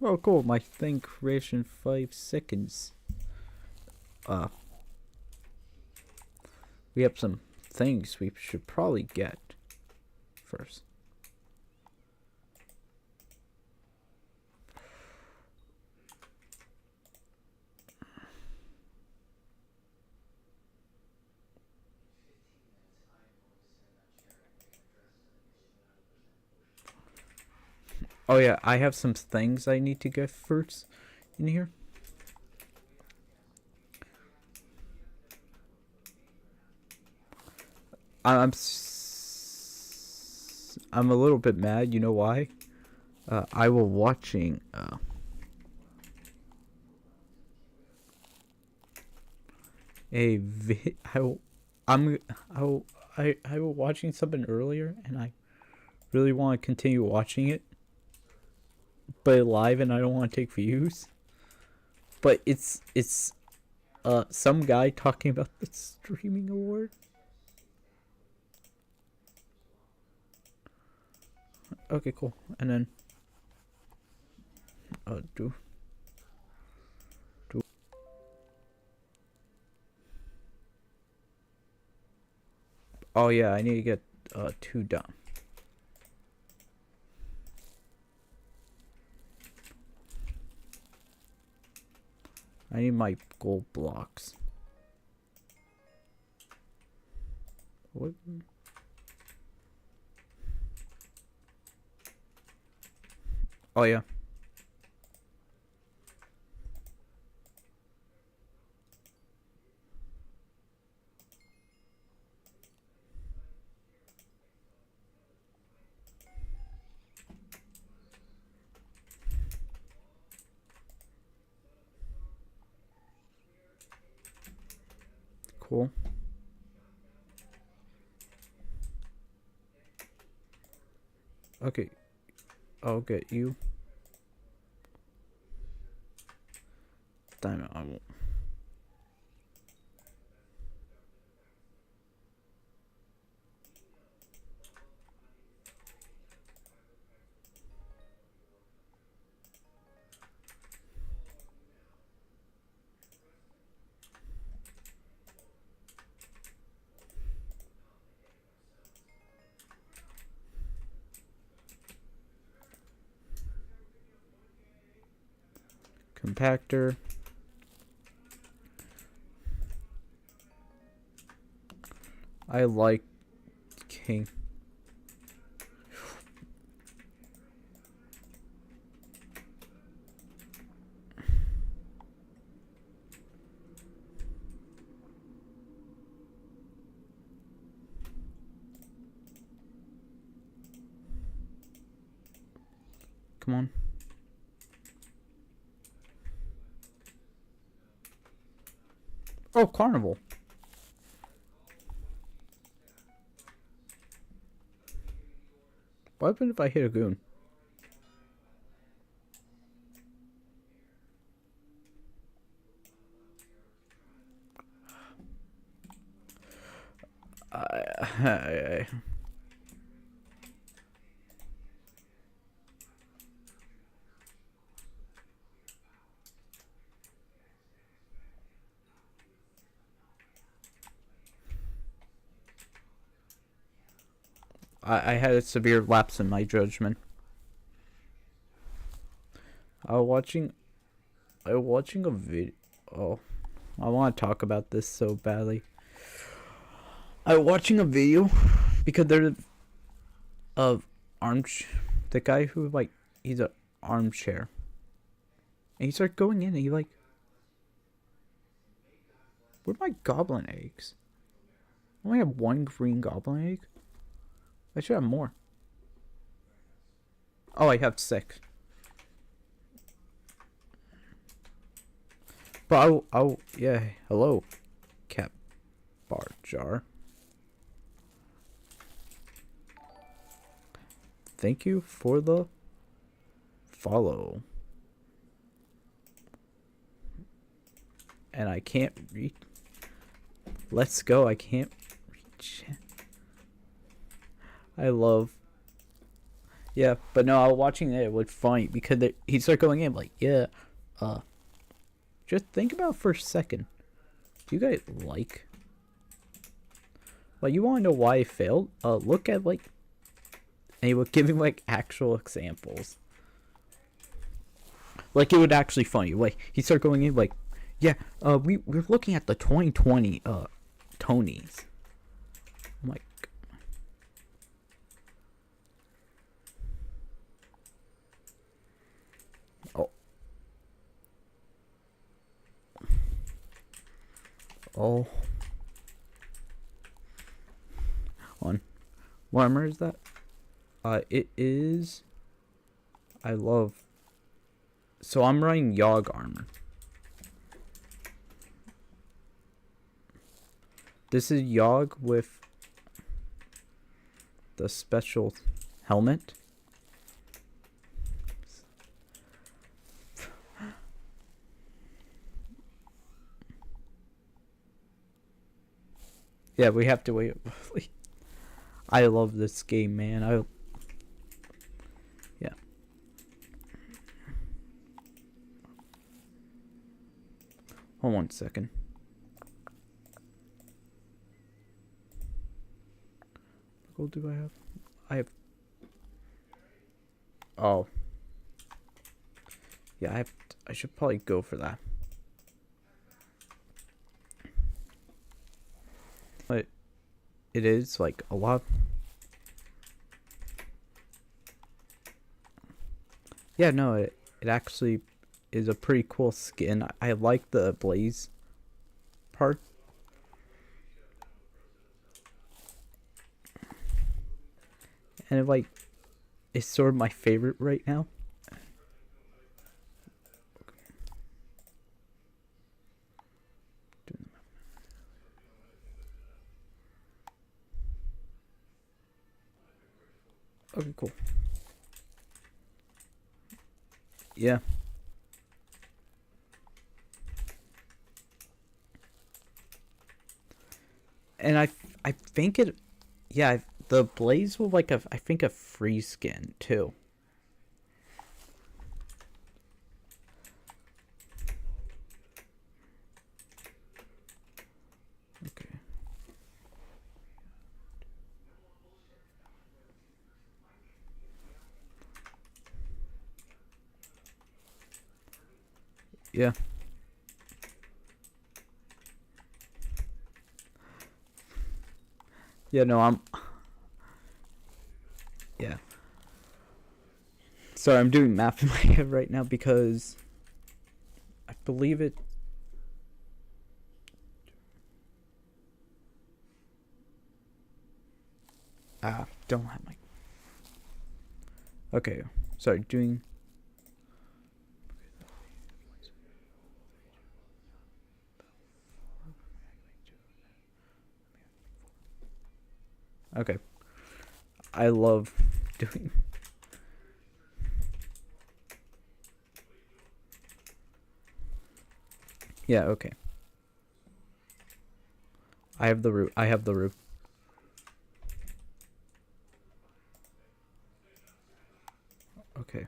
Oh, cool. My thing creation 5 seconds. We have some things we should probably get first. Oh yeah, I have some things I need to get first in here. I'm a little bit mad. You know why? I was watching a I was watching something earlier, and I really want to continue watching it, but live, and I don't want to take views. But it's some guy talking about the streaming award. Okay, cool. And then do. Oh yeah, I need to get 2 done. I need my gold blocks. What? Oh yeah. Cool. Okay. I'll get you. Damn it, I won't. Compactor. I like king. Come on. Oh, carnival. What happened if I hit a goon? I had a severe lapse in my judgment. I was watching a video. Oh, I want to talk about this so badly. I was watching a video because there's of the guy who like he's an armchair, and he started going in, and he like, where're my goblin eggs? I only have 1 green goblin egg. I should have more. Oh, I have 6. But yeah, hello, cat bar jar. Thank you for the follow. And I can't reach. Let's go. I can't reach. I love. Yeah, but no, I was watching it. It was funny because he started going in like, yeah, uh, just think about it for a second. Do you guys like you want to know why I failed? Look at like, and he was giving like actual examples. Like it would actually funny. Like he started going in like, yeah, we're looking at the 2020 Tonys. I'm like, oh, oh, on, what armor is that? It is. I love. So I'm running Yogg armor. This is Yogg with the special helmet. Yeah, we have to wait. I love this game, man. Yeah. Hold on a second. What gold do I have? I have. Oh. Yeah, I should probably go for that. But it is like a lot. Yeah, no, it actually is a pretty cool skin. I like the blaze part. And it like is sort of my favorite right now. Okay, cool. Yeah. And I think it, yeah, the blaze will like I think a free skin too. Okay. Yeah. Yeah, no, yeah. Sorry, I'm doing math in my head right now because I believe it. Don't have my. Okay, sorry, doing. Okay. I love doing. Yeah, okay. I have the root. I have the root. Okay.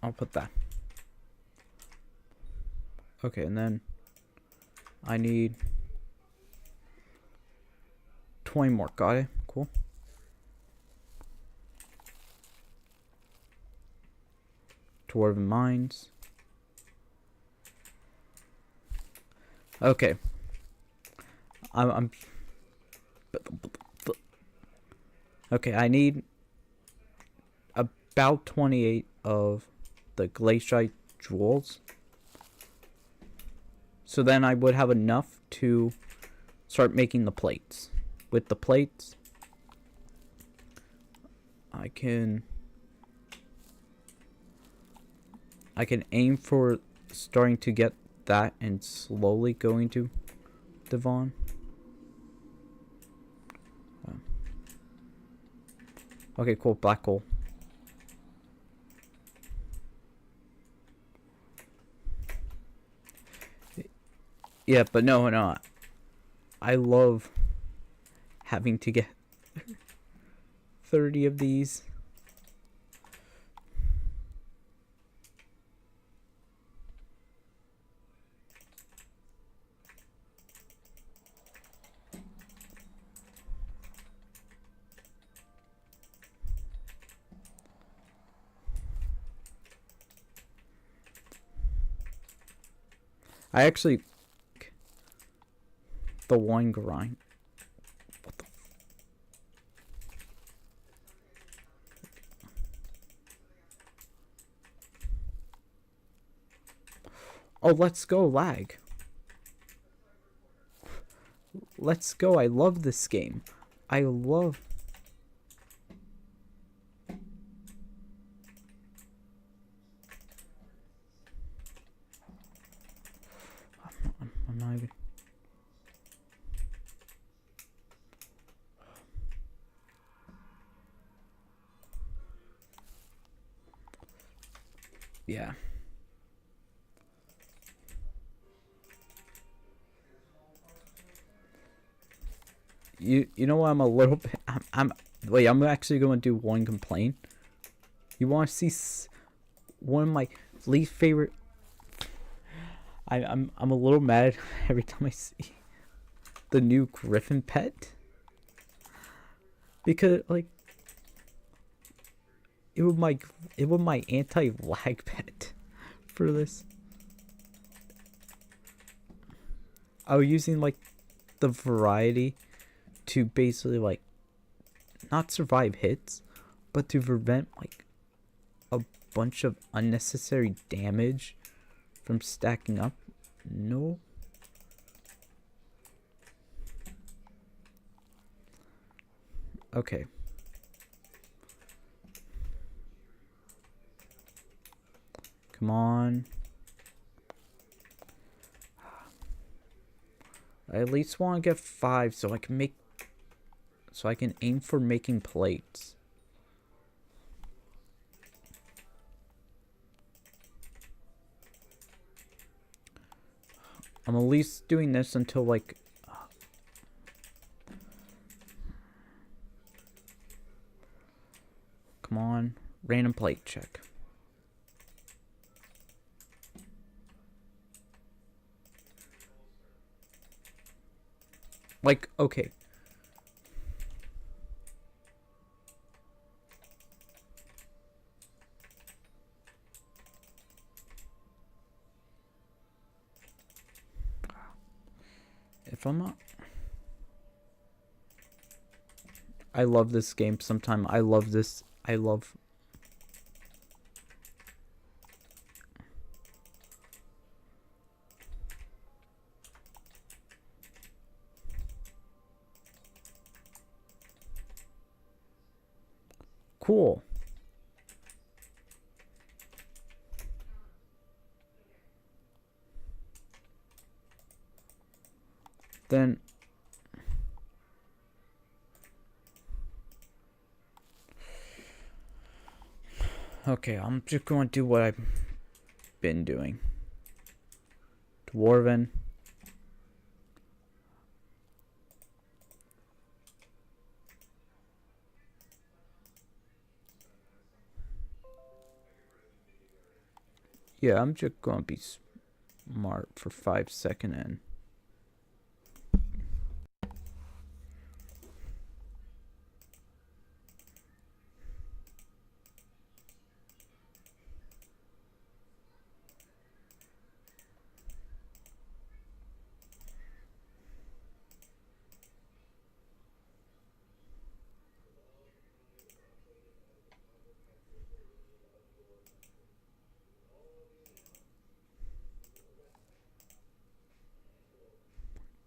I'll put that. Okay, and then I need 20 more. Got it. Cool. Dwarven mines. Okay. I'm okay, I need about 28 of the glaciite jewels. So then I would have enough to start making the plates. With the plates, I can aim for starting to get that and slowly going to Devon. Okay, cool. Black hole. Yeah, but no. I love having to get 30 of these. I actually the wine grind. What the? Oh, let's go, lag. Let's go. I love this game. I love. I'm not even. Yeah. You know what? I'm a little bit. I'm wait. I'm actually going to do one complaint. You want to see one of my least favorite. I'm a little mad every time I see the new Griffin pet, because like it was my anti-lag pet for this. I was using like the variety to basically like not survive hits, but to prevent like a bunch of unnecessary damage from stacking up. No. Okay. Come on. I at least want to get 5 so I can aim for making plates. I'm at least doing this until like come on, random plate check. Like, okay. If I'm not... I love this game sometime. I love this. I love... Cool. Then... Okay, I'm just going to do what I've been doing. Dwarven. Yeah, I'm just going to be smart for 5 seconds in.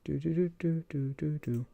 Do do do do do do do.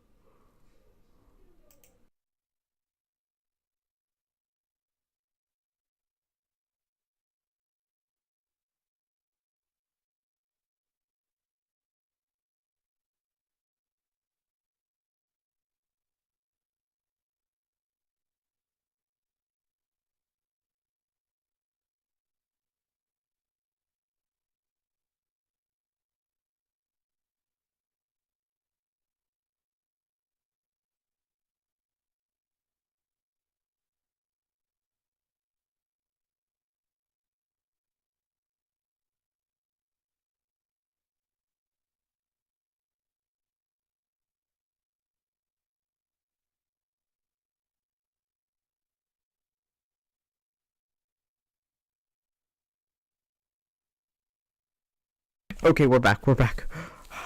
Okay, we're back. We're back.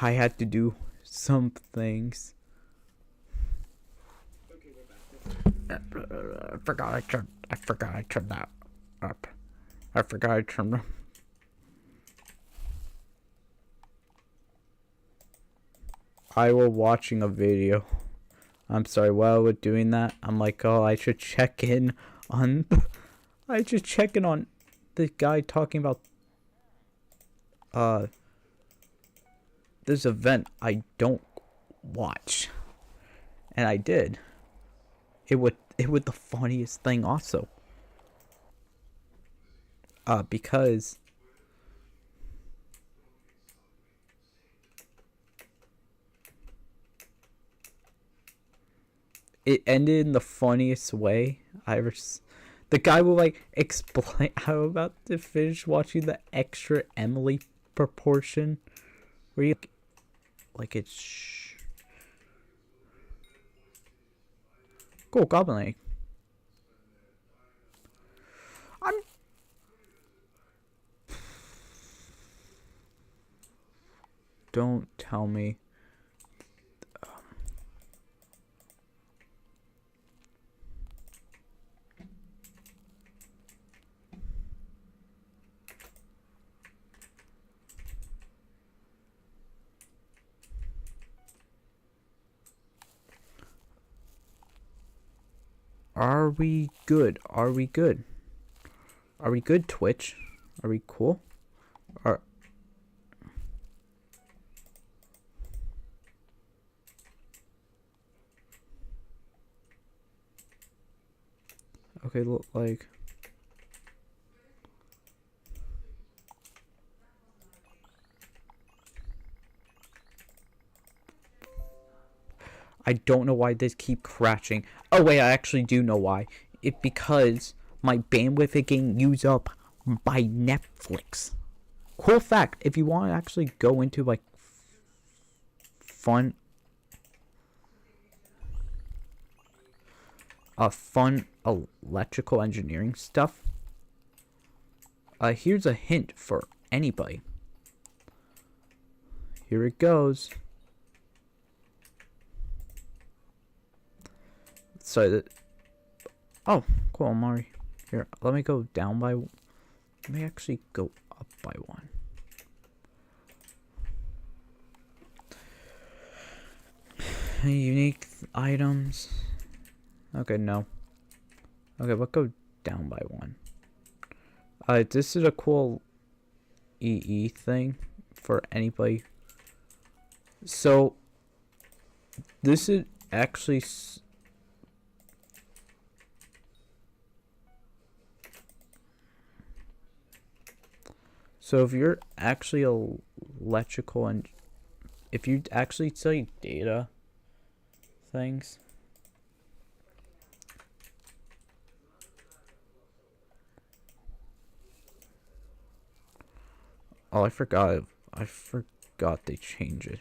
I had to do some things. I forgot I turned that up. I forgot I turned them. I was watching a video. I'm sorry, while I was doing that, I'm like, oh, I should check in on the guy talking about this event I don't watch. And I did. It was the funniest thing also. Because it ended in the funniest way I ever. The guy will like explain. I'm about to finish watching the extra Emily proportion, where you like it's cool goblin egg. Don't tell me. Are we good? Are we good? Are we good, Twitch? Are we cool? Okay, look like. I don't know why this keep crashing. Oh wait, I actually do know why. It because my bandwidth is getting used up by Netflix. Cool fact, if you want to actually go into like fun electrical engineering stuff, here's a hint for anybody. Here it goes. So oh, cool, Mari. Here, let me go down by. Let me actually go up by one. Unique items. Okay, no. Okay, let's go down by one. This is a cool EE thing for anybody. So this is actually. So if you're actually electrical and if you actually study data things, oh, I forgot they changed it.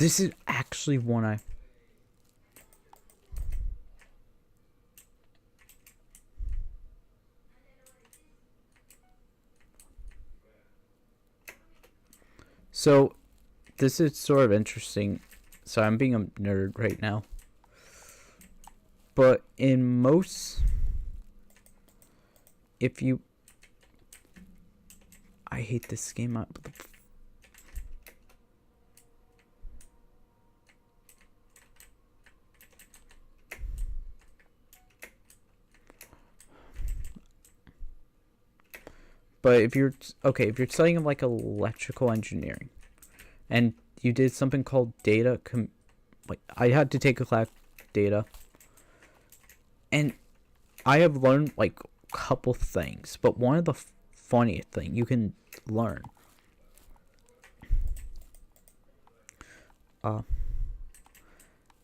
This is actually one I. So, this is sort of interesting. So, I'm being a nerd right now. But in most... If you... I hate this game. But if you're if you're studying like electrical engineering, and you did something called data, like I had to take a class data, and I have learned like a couple things. But one of the funniest thing you can learn,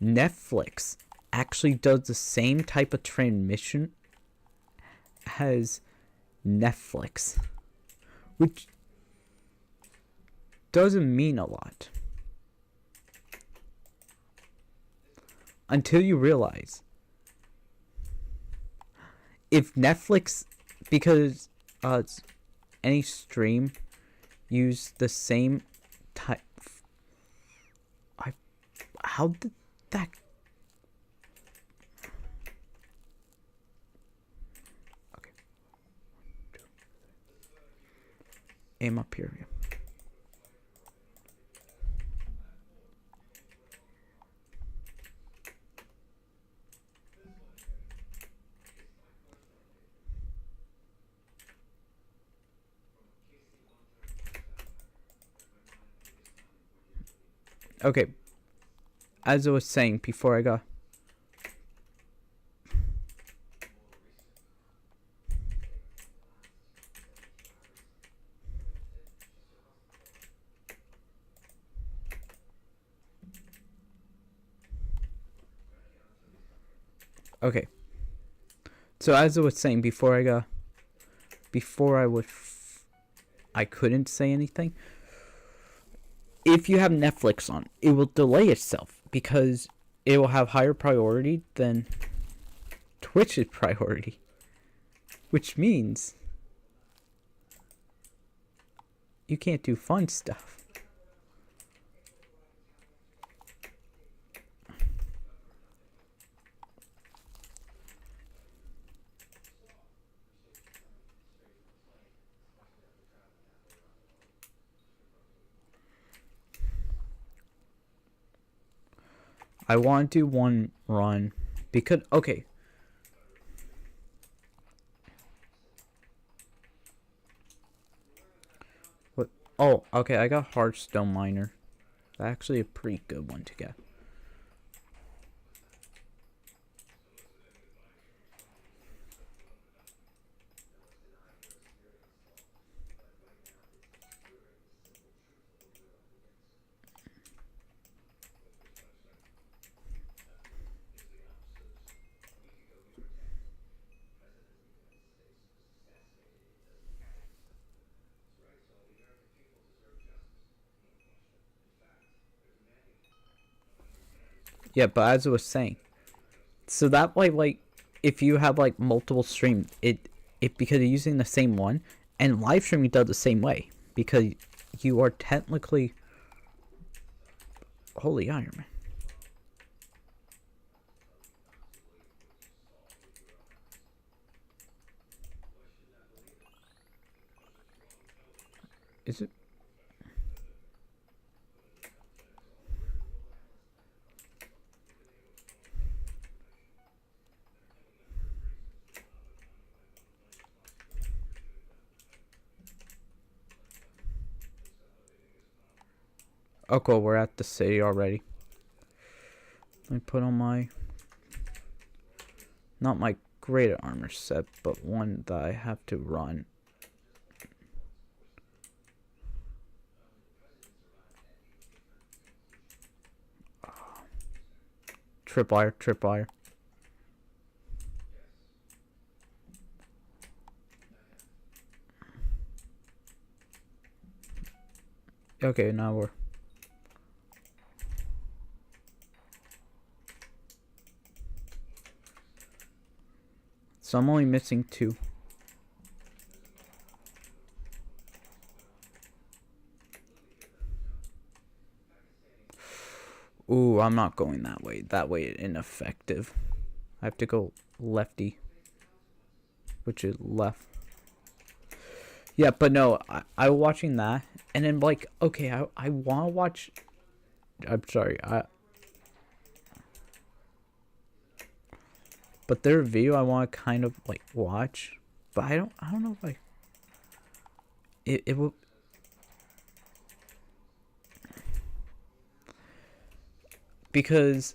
Netflix actually does the same type of transmission as Netflix, which doesn't mean a lot until you realize if Netflix, because any stream use the same type. How did that? Okay. Aim up here. Yeah. Okay. As I was saying before I got... Okay. So as I was saying before I got... Before I would... I couldn't say anything. If you have Netflix on, it will delay itself because it will have higher priority than Twitch's priority. Which means you can't do fun stuff. I want to do one run because, okay. What? Oh, okay, I got Hearthstone Miner. That's actually a pretty good one to get. Yeah, but as I was saying, so that way, like, if you have like multiple streams, it because you're using the same one, and live streaming does the same way because you are technically... Holy Iron Man. Is it? Oh, cool. We're at the city already. Let me put on my... Not my greater armor set, but one that I have to run. Tripwire, tripwire. Okay, now we're... So I'm only missing 2. Ooh, I'm not going that way. That way it's ineffective. I have to go lefty. Which is left. Yeah, but no, I was watching that. And then like, okay, I want to watch... I'm sorry, but their video I want to kind of like watch, but I don't know if it will. Because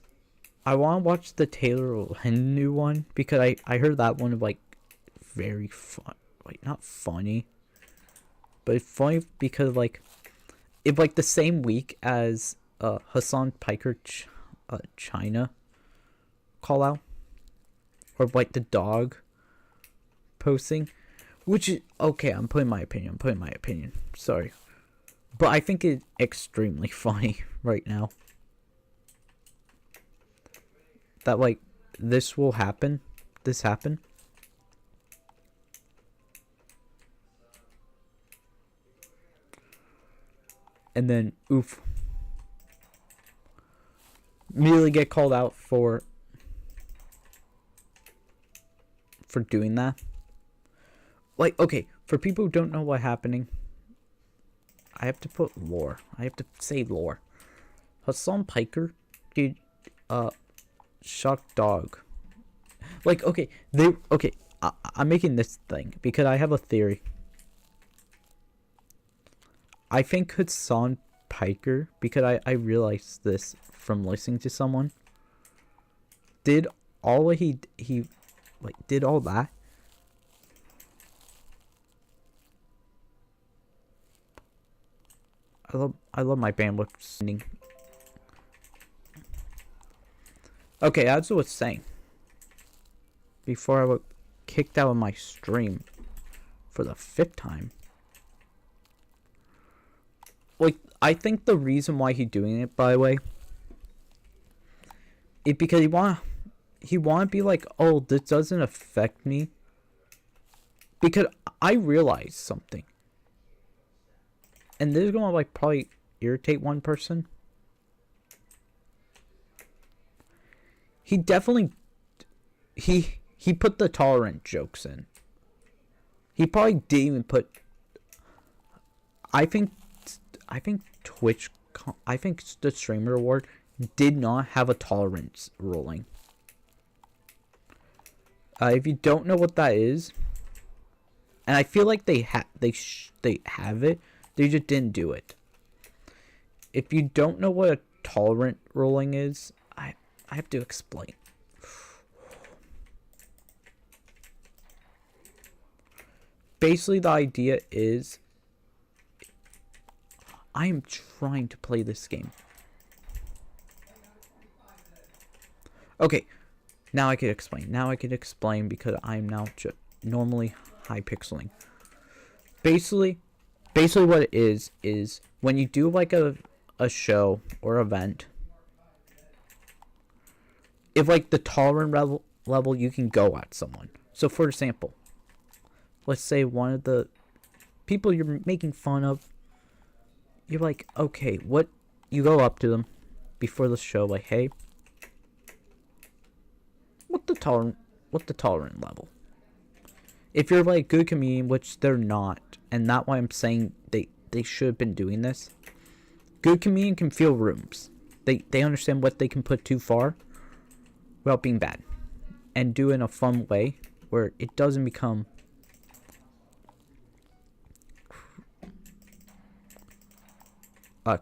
I want to watch the Taylor new one because I heard that one like very fun, like not funny, but it's funny because like it's like the same week as Hassan Piker China call out. Or like the dog posting, which is okay. I'm putting my opinion. Sorry, but I think it's extremely funny right now. That like this will happen. This happened. and then oof, immediately get called out for doing that. Like, okay, for people who don't know what's happening, I have to put lore. I have to say lore. Hassan Piker did shock dog. Like, okay, I'm making this thing because I have a theory. I think Hassan Piker, because I realized this from listening to someone, did all he like did all that. I love my bandwidth sending. Okay, as I was saying, before I was kicked out of my stream for the 5th time. Like, I think the reason why he's doing it, by the way, is because he want to be like, oh, this doesn't affect me. Because I realized something. And this is going to, like, probably irritate one person. He definitely... He put the tolerant jokes in. He probably didn't even put... I think Twitch... I think the Streamer Award did not have a tolerance ruling. If you don't know what that is... And I feel like they have it. They just didn't do it. If you don't know what a tolerant ruling is, I have to explain. Basically, the idea is I am trying to play this game. Okay, now I can explain. Now I can explain because I'm now normally hypixeling. Basically what it is when you do like a show or event, if like the tolerant level you can go at someone. So for example, let's say one of the people you're making fun of, you're like, okay, what, you go up to them before the show, like, hey, what the tolerant level? If you're like good comedian, which they're not, and that's why I'm saying they should have been doing this. Good comedian can fill rooms. They understand what they can put too far without being bad, and do it in a fun way where it doesn't become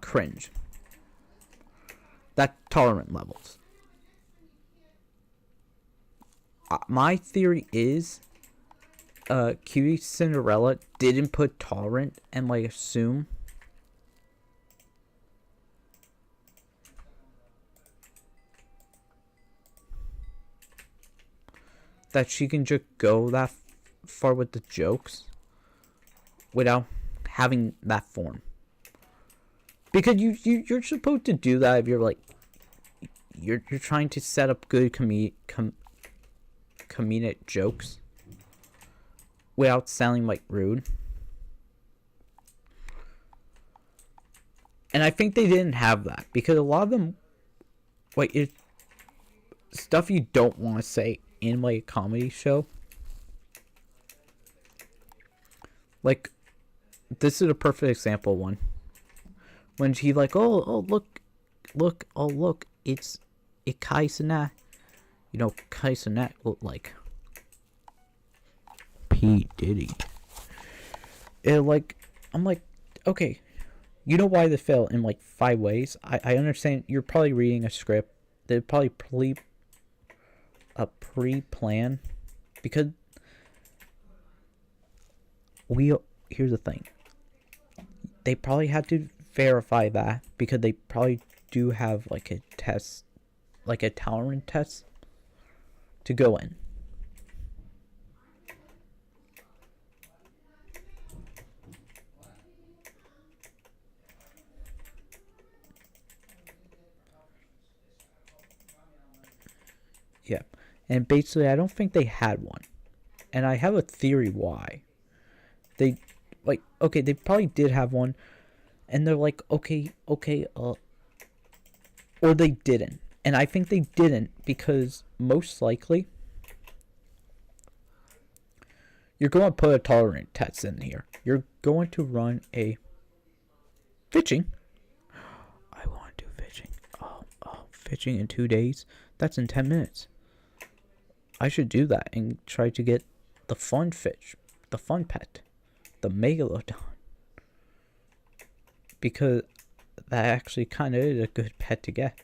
cringe. That tolerant levels. My theory is Cutie Cinderella didn't put tolerant and like assume that she can just go that far with the jokes without having that form. Because you're supposed to do that if you're like you're trying to set up good comedic jokes without sounding like rude. And I think they didn't have that because a lot of them, like, it's stuff you don't want to say in like a comedy show. Like, this is a perfect example of one. When she like, oh look, it's Kai Cenat. You know, Kai Cenat looked like P. Diddy. And like, I'm like, okay, you know why they fell in like 5 ways. I understand you're probably reading a script. They probably pre-plan because here's the thing. They probably had to verify that because they probably do have like a test, like a tolerant test to go in. Yeah, and basically I don't think they had one, and I have a theory why. They, like, okay, they probably did have one, and they're like, okay, or they didn't. And I think they didn't because most likely you're going to put a tolerance test in here. You're going to run a fishing. I want to do fishing. Fishing in 2 days? That's in 10 minutes. I should do that and try to get the fun fish, the fun pet, the megalodon. Because that actually kind of is a good pet to get.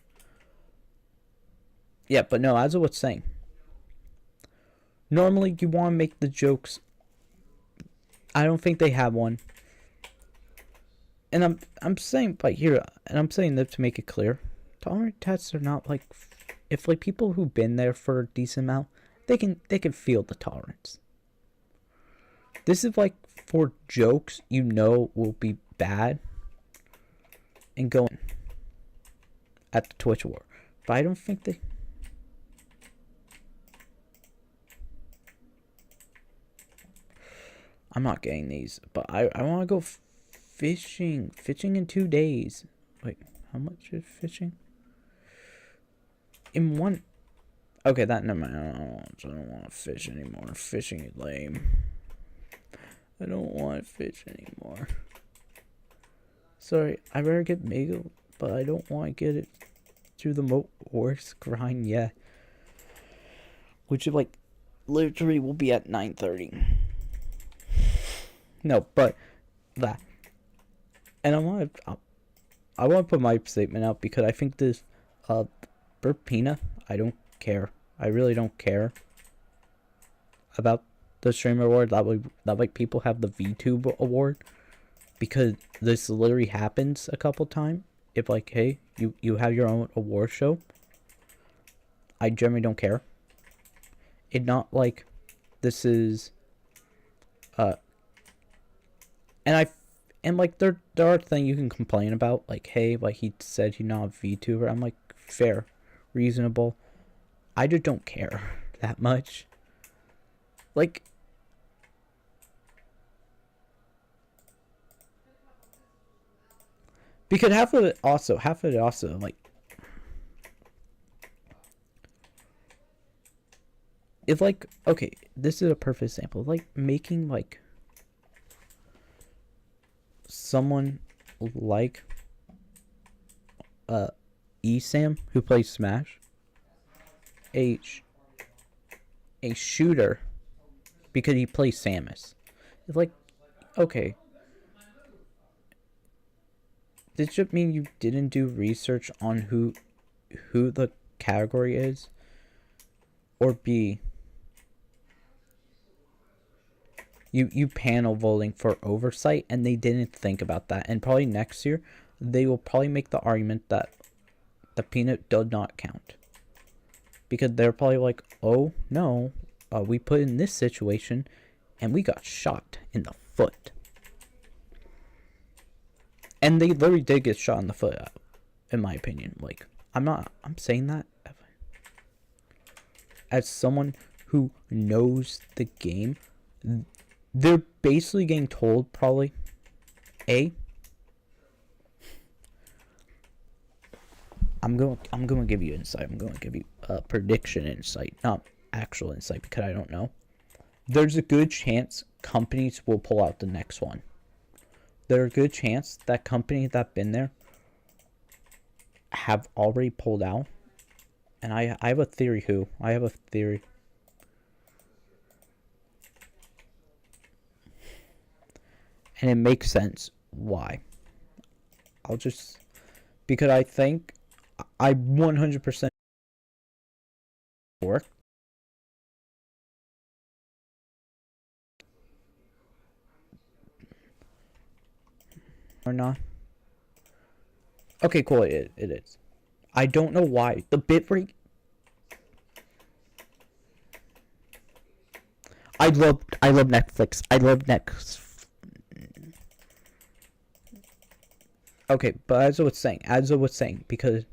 Yeah, but no, as I was saying, normally you want to make the jokes. I don't think they have one. And I'm saying right here, and I'm saying this to make it clear, tolerance tests are not like, if like people who've been there for a decent amount, they can feel the tolerance. This is like for jokes you know will be bad and going at the Twitch war. But I don't think they... I'm not getting these, but I want to go fishing. Fishing in 2 days. Wait, how much is fishing? In one... Okay, that never mind. I don't want to fish anymore. Fishing is lame. I don't want to fish anymore. Sorry, I better get Mega, but I don't want to get it through the worst grind yet. Which is like, literally will be at 9:30. No, but that. And I want to put my statement out because I think this Burpina, I don't care. I really don't care about the streamer award. That way people have the VTube award, because this literally happens a couple times. If like, hey, you have your own award show, I generally don't care. It's not like this is and like there are things you can complain about, like, hey, like he said he's not a VTuber. I'm like, fair, reasonable. I just don't care that much. Like, because half of it also, like, if like, okay, this is a perfect example, like making like someone like Esam, who plays Smash, a shooter because he plays Samus. It's like, okay, this should mean you didn't do research on who the category is, or B, you panel voting for oversight and they didn't think about that. And probably next year they will probably make the argument that the peanut does not count, because they're probably like, oh no, we put in this situation and we got shot in the foot. And they literally did get shot in the foot, in my opinion. Like, I'm saying that as someone who knows the game. They're basically getting told probably, I'm going to give you insight. I'm going to give you prediction insight, not actual insight, because I don't know. There's a good chance companies will pull out the next one. There's a good chance that companies that been there have already pulled out. And I have a theory who. I have a theory. And it makes sense why. Because I think I 100% work. Or not. Okay, cool, it is. I don't know why. The bitrate. I love Netflix. I love Netflix. Okay, but as I was saying, because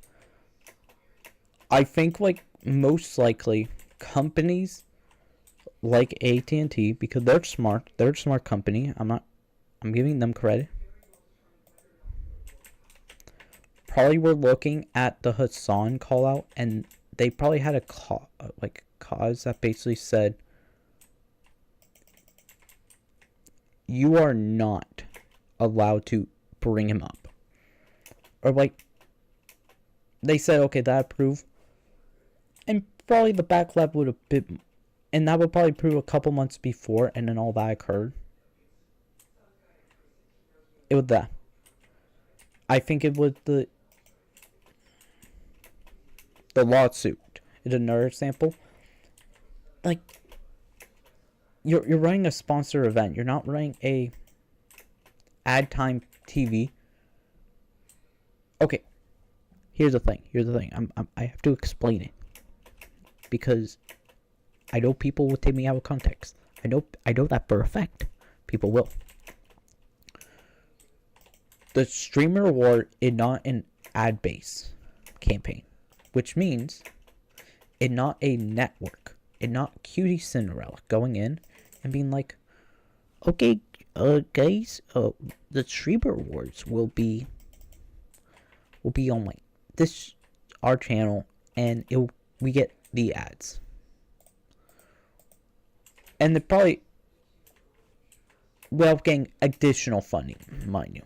I think, like, most likely companies like AT&T, because they're a smart company. I'm giving them credit. probably were looking at the Hassan call out, and they probably had a cause that basically said, you are not allowed to bring him up. Or like, they said, okay, that approved. And probably the backlash would have been, and that would probably prove a couple months before, and then all that occurred. It was that. I think it was the lawsuit is another example. Like, you're running a sponsor event. You're not running a ad time TV. Okay, here's the thing. I have to explain it because I know people will take me out of context. I know that for a fact. People will. The streamer award is not an ad-based campaign, which means it's not a network. It's not Cutie Cinderella going in and being like, okay, guys, the streamer awards will be on like this our channel, and we get the ads, and they're probably well getting additional funding, mind you.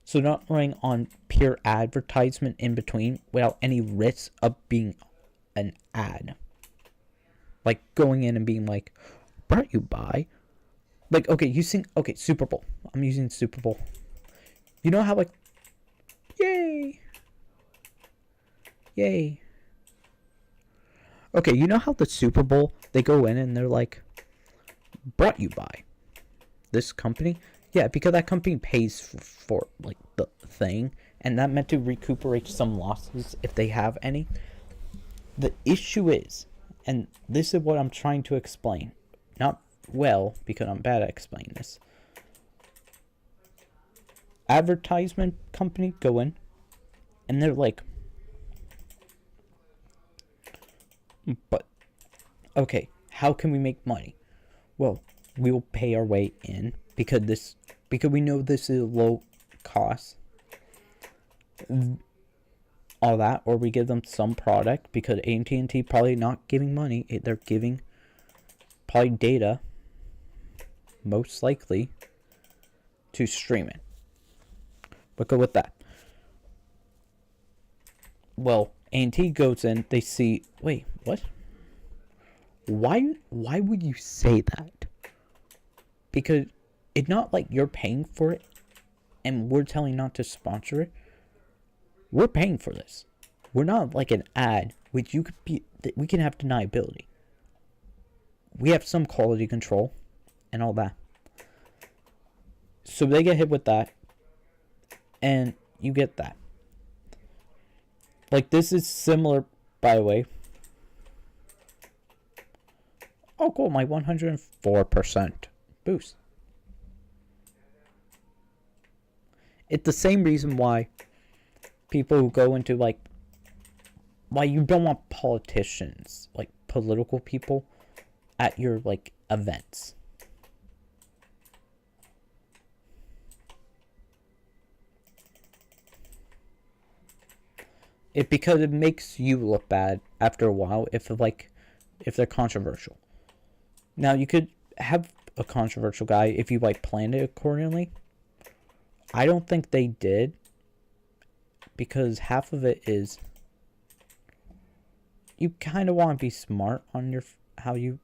So not running on pure advertisement in between without any risk of being an ad. Like going in and being like, brought you by. Like, okay, Super Bowl. I'm using Super Bowl. You know how like, yay. Okay, you know how the Super Bowl, they go in and they're like, brought you by this company? Yeah, because that company pays for like the thing, and that meant to recuperate some losses if they have any. The issue is, and this is what I'm trying to explain, not well because I'm bad at explaining this. Advertisement company go in, and they're like, but okay, how can we make money? Well, we will pay our way in because we know this is low cost, all that, or we give them some product because AT&T probably not giving money, they're giving probably data, most likely, to stream it. But go with that. Well, AT&T goes in, they see, wait, what? Why would you say that? Because it's not like you're paying for it and we're telling you not to sponsor it. We're paying for this. We're not like an ad, which we can have deniability. We have some quality control and all that. So they get hit with that, and you get that. Like, this is similar, by the way. Oh, cool, my 104% boost. It's the same reason why people who go into, like, why you don't want politicians, like, political people, at your, like, events. Because it makes you look bad after a while if they're controversial. Now, you could have a controversial guy if you, like, planned it accordingly. I don't think they did, because half of it is you kind of want to be smart on your how you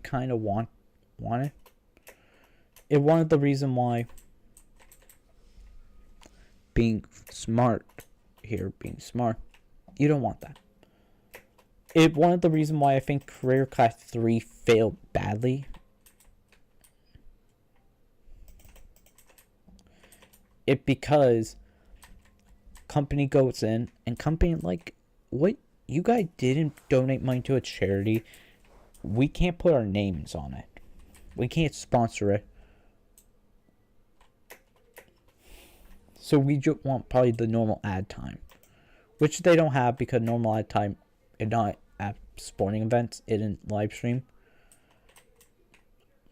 kind of want it. It one of the reason why being smart, you don't want that. It one of the reason why I think Career Class 3 failed badly. Because company goes in and company like, what, you guys didn't donate money to a charity, we can't put our names on it, we can't sponsor it, so we just want probably the normal ad time, which they don't have because normal ad time is not at sporting events, it in live stream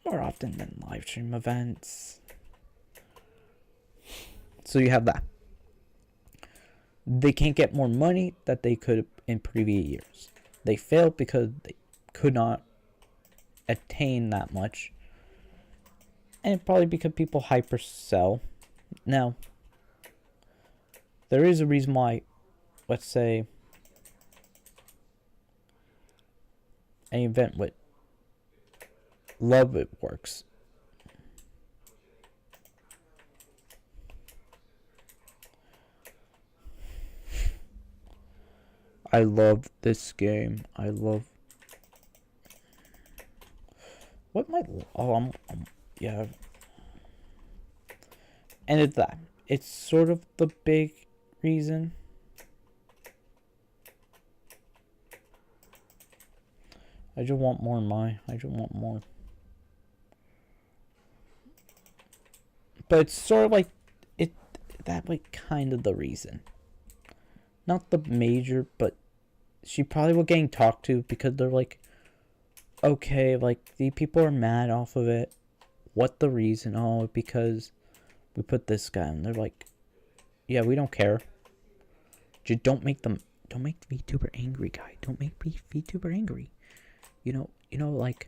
more often than live stream events. So you have that. They can't get more money that they could in previous years. They failed because they could not attain that much. And probably because people hypersell. Now, there is a reason why, let's say, an event with love it works. I love this game. I love. What might? Oh, yeah. And it's that. It's sort of the big reason. I just want more I just want more. But it's sort of like that like kind of the reason. Not the major, but she probably was getting talked to because they're like, okay, like the people are mad off of it. What the reason? Oh, because we put this guy, and they're like, yeah, we don't care. Just don't make the VTuber angry, guy. Don't make VTuber angry. You know, like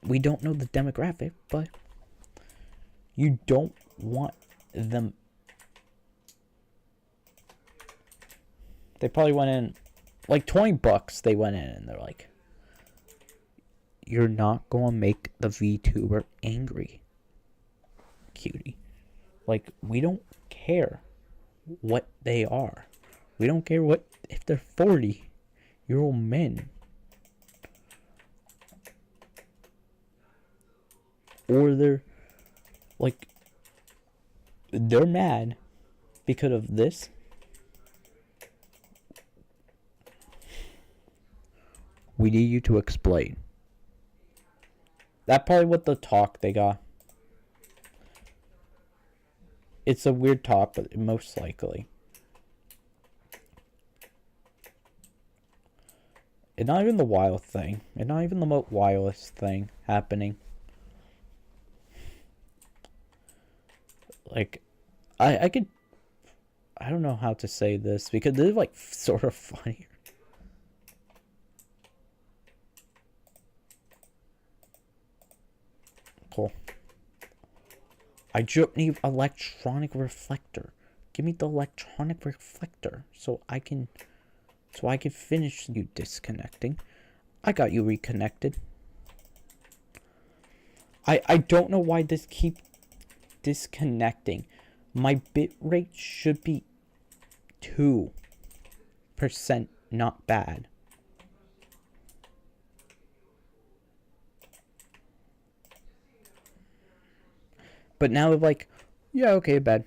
we don't know the demographic, but you don't want them. They probably went in, like $20. They went in and they're like, "You're not gonna make the VTuber angry, cutie. Like we don't care what they are. We don't care what if they're 40-year-old men." Or they're like, they're mad because of this. We need you to explain. That's probably what the talk they got. It's a weird talk, but most likely. It's not even the wild thing. It's not even the most wildest thing happening. Like, I don't know how to say this because this is like sort of funny. Cool. I just need electronic reflector. Give me the electronic reflector so I can finish you disconnecting. I got you reconnected. I don't know why this keeps disconnecting. My bit rate should be 2%, not bad. But now it's like, yeah, okay, bad.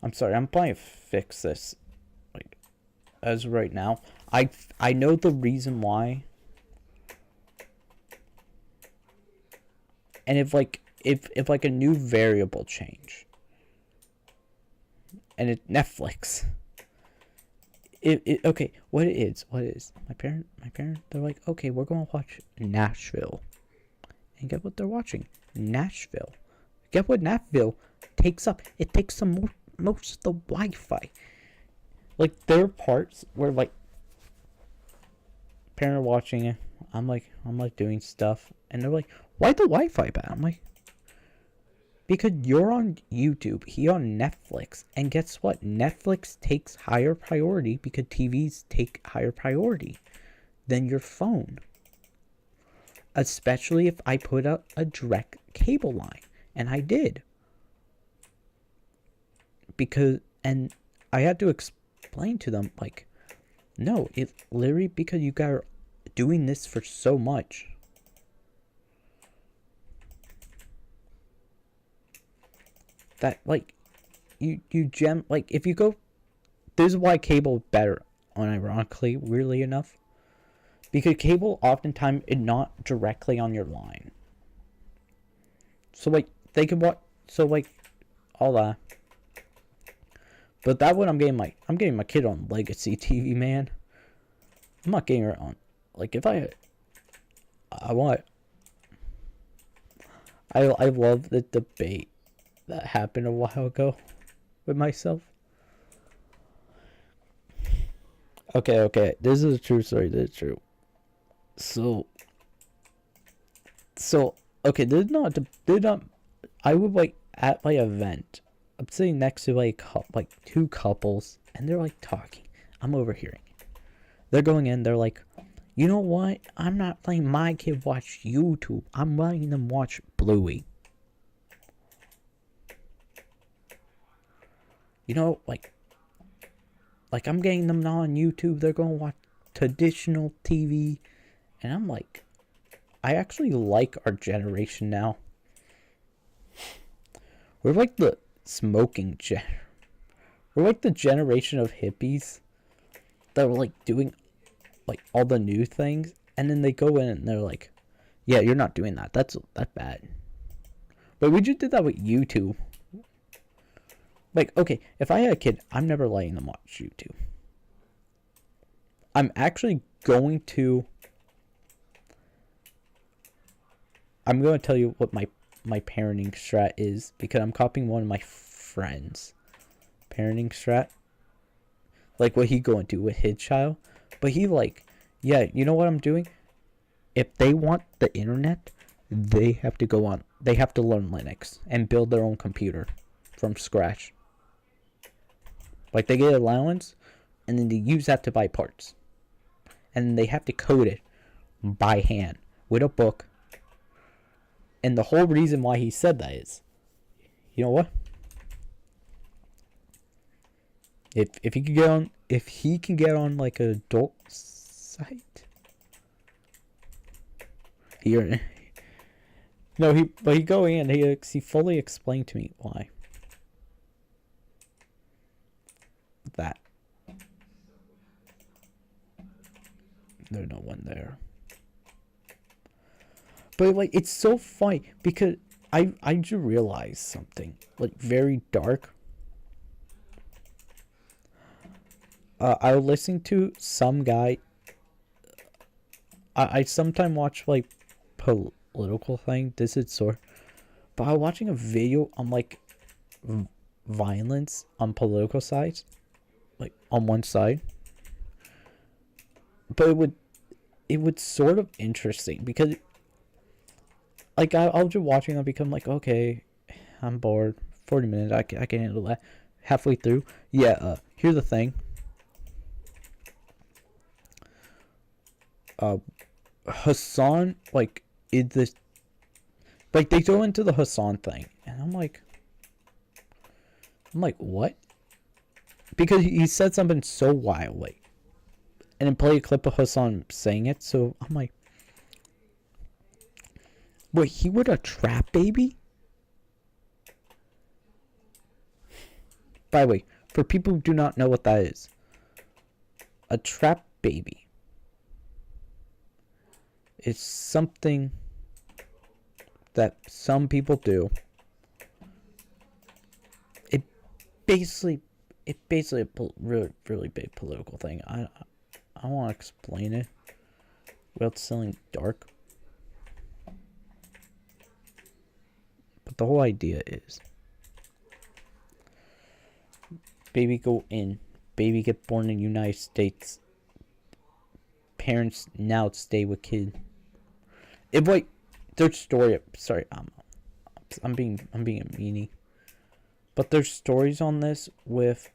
I'm sorry, I'm planning to fix this. Like, as of right now, I know the reason why. And if like a new variable change. And it's Netflix. Okay, what it is. My parent, they're like, okay, we're going to watch Nashville. And get what they're watching? Nashville. Get what Nashville takes up? It takes up most of the Wi-Fi. Like, there are parts where, like, parent watching it. I'm like doing stuff. And they're like, why the Wi-Fi bad? I'm like, because you're on YouTube. He on Netflix. And guess what? Netflix takes higher priority because TVs take higher priority than your phone. Especially if I put out a direct cable line. And I did. And I had to explain to them, like, no, it literally because you guys are doing this for so much. That, like, like, if you go, this is why cable is better, unironically, weirdly enough. Because cable oftentimes is not directly on your line. So, like, they can watch, so, like, all that. But that one I'm getting my kid on Legacy TV, man. I'm not getting her on, like, if I want, I love the debate that happened a while ago with myself. Okay. This is a true story. This is true. So okay. Did not. I would like at my event. I'm sitting next to like two couples, and they're like talking. I'm overhearing. They're going in. They're like, you know what? I'm not letting my kid watch YouTube. I'm letting them watch Bluey. You know, like I'm getting them on YouTube. They're going to watch traditional TV. And I'm like, I actually like our generation now. We're like the we're like the generation of hippies that were like doing like all the new things, and then they go in and they're like, yeah, you're not doing that. That's bad. But we just did that with YouTube. Like, okay, if I had a kid, I'm never letting them watch YouTube. I'm actually going to tell you what my parenting strat is, because I'm copying one of my friends' parenting strat. Like what he going to do with his child. But he like, yeah, you know what I'm doing? If they want the internet, they have to learn Linux and build their own computer from scratch. Like they get allowance, and then they use that to buy parts. And they have to code it by hand with a book. And the whole reason why he said that is, you know what? If he can get on like an adult site, he go in, he fully explained to me why. That there's no one there. But like, it's so funny because I just realized something like very dark. I was listening to some guy. I sometimes watch like political thing. This is sort, but I was watching a video on like violence on political sides, like on one side. But it would sort of interesting because like I'll just watching, I'll become like, okay, I'm bored. 40 minutes, I can handle that. Halfway through, yeah. Here's the thing. Hassan, like, is this, like, they go into the Hassan thing, and I'm like, what? Because he said something so wildly, and then play a clip of Hassan saying it. So I'm like, wait, he would a trap baby? By the way, for people who do not know what that is, a trap baby is something that some people do. It basically a really big political thing. I want to explain it without sounding dark. But the whole idea is, baby go in, baby get born in the United States, parents now stay with kid. It like their story. Sorry, I'm being a meanie. But there's stories on this with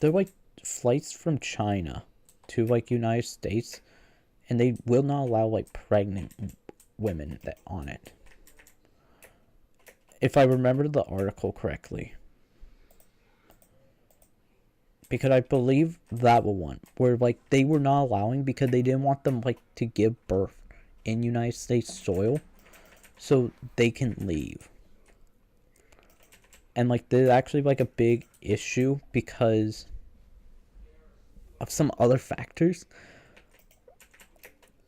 they're like flights from China to like United States, and they will not allow like pregnant women that on it. If I remember the article correctly. Because I believe that one where like they were not allowing because they didn't want them like to give birth in United States soil, so they can leave. And like there's actually like a big issue because of some other factors.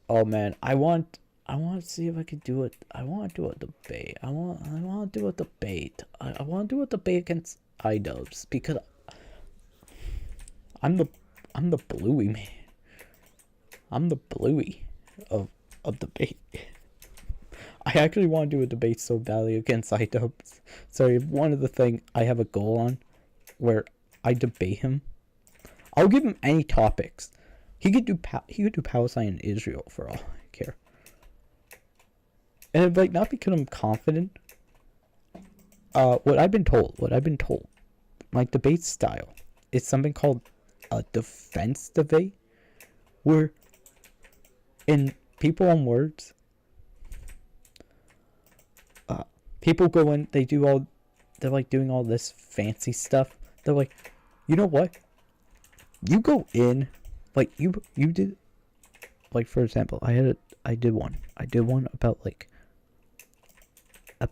Oh man, I want to see if I could do it. I want to do a debate. I want to do a debate. I want to do a debate against iDubbbz because I'm the Bluey man. I'm the Bluey of debate. I actually want to do a debate so badly against iDubbbz. Sorry, one of the thing I have a goal on where I debate him. I'll give him any topics. He could do Palestine and Israel for all I care. And like not because I'm confident. What I've been told, my debate style is something called a defense debate, where in people on words, people go in, they're like doing all this fancy stuff. They're like, you know what? You go in, like you did, like for example, I did one about I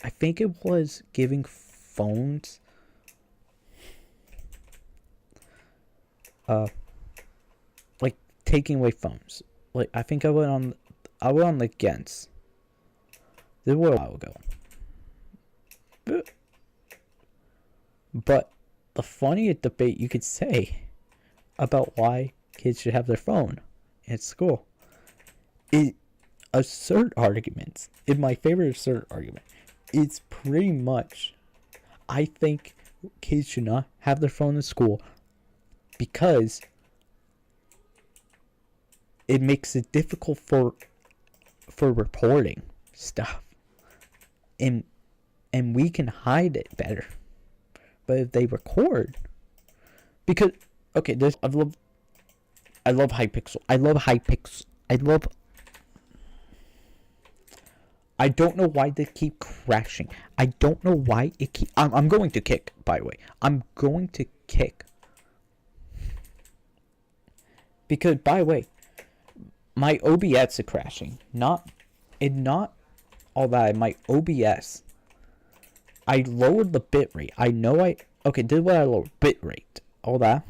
think it was giving phones, like taking away phones. Like I think I went on the against. This was a while ago. But the funniest debate you could say about why kids should have their phone at school is absurd arguments. In my favorite absurd argument, it's pretty much, I think kids should not have their phone in school because it makes it difficult for reporting stuff, and we can hide it better. But if they record, because okay, I love hypixel. I don't know why they keep crashing. I don't know why it keep. I'm going to kick. By the way, I'm going to kick. Because by the way, my OBS is crashing. Not all that. My OBS. I lowered the bitrate. This is what I lowered. Bitrate. All that.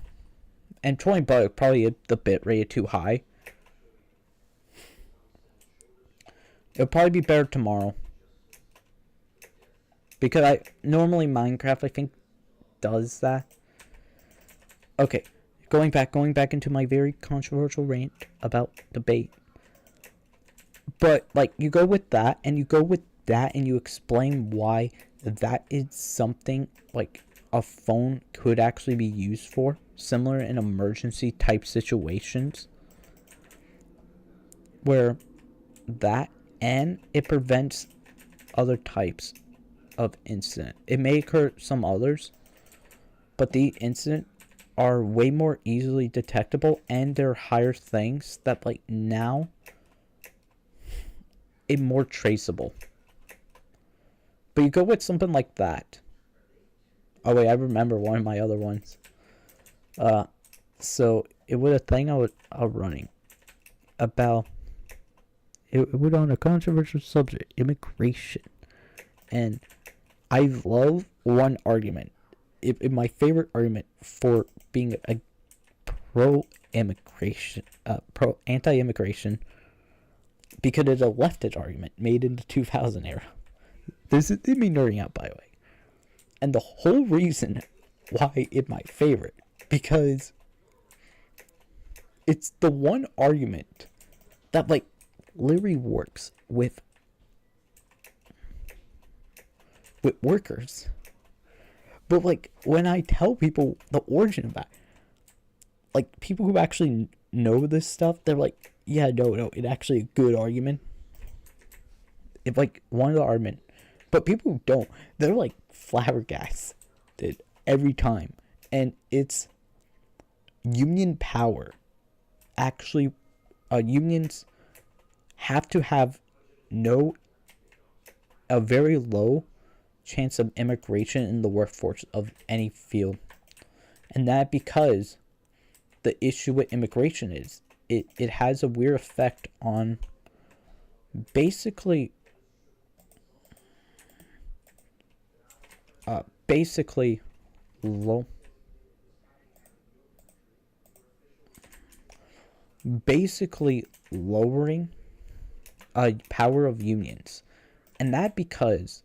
And trolling bug probably the bitrate is too high. It'll probably be better tomorrow. Because normally Minecraft I think does that. Okay. Going back into my very controversial rant about debate. But like you go with that and you explain why that is something like a phone could actually be used for, similar in emergency type situations, where that and it prevents other types of incident. It may occur some others, but the incident are way more easily detectable, and they're higher things that like now it's more traceable. But you go with something like that. Oh wait, I remember one of my other ones. So it was a thing I was running about. It was on a controversial subject, immigration, and I love one argument. My favorite argument for being a pro-immigration, anti-immigration, because it's a leftist argument made in the 2000 era. This is me nerding out, by the way. And the whole reason why it's my favorite, because it's the one argument that like literally works with workers. But like when I tell people the origin of that, like people who actually know this stuff, they're like, yeah, no, it's actually a good argument. It's like one of the argument. But people who don't, they're like flabbergasted every time. And it's union power. Actually, unions have to have a very low chance of immigration in the workforce of any field. And that because the issue with immigration is it has a weird effect on basically lowering power of unions. And that because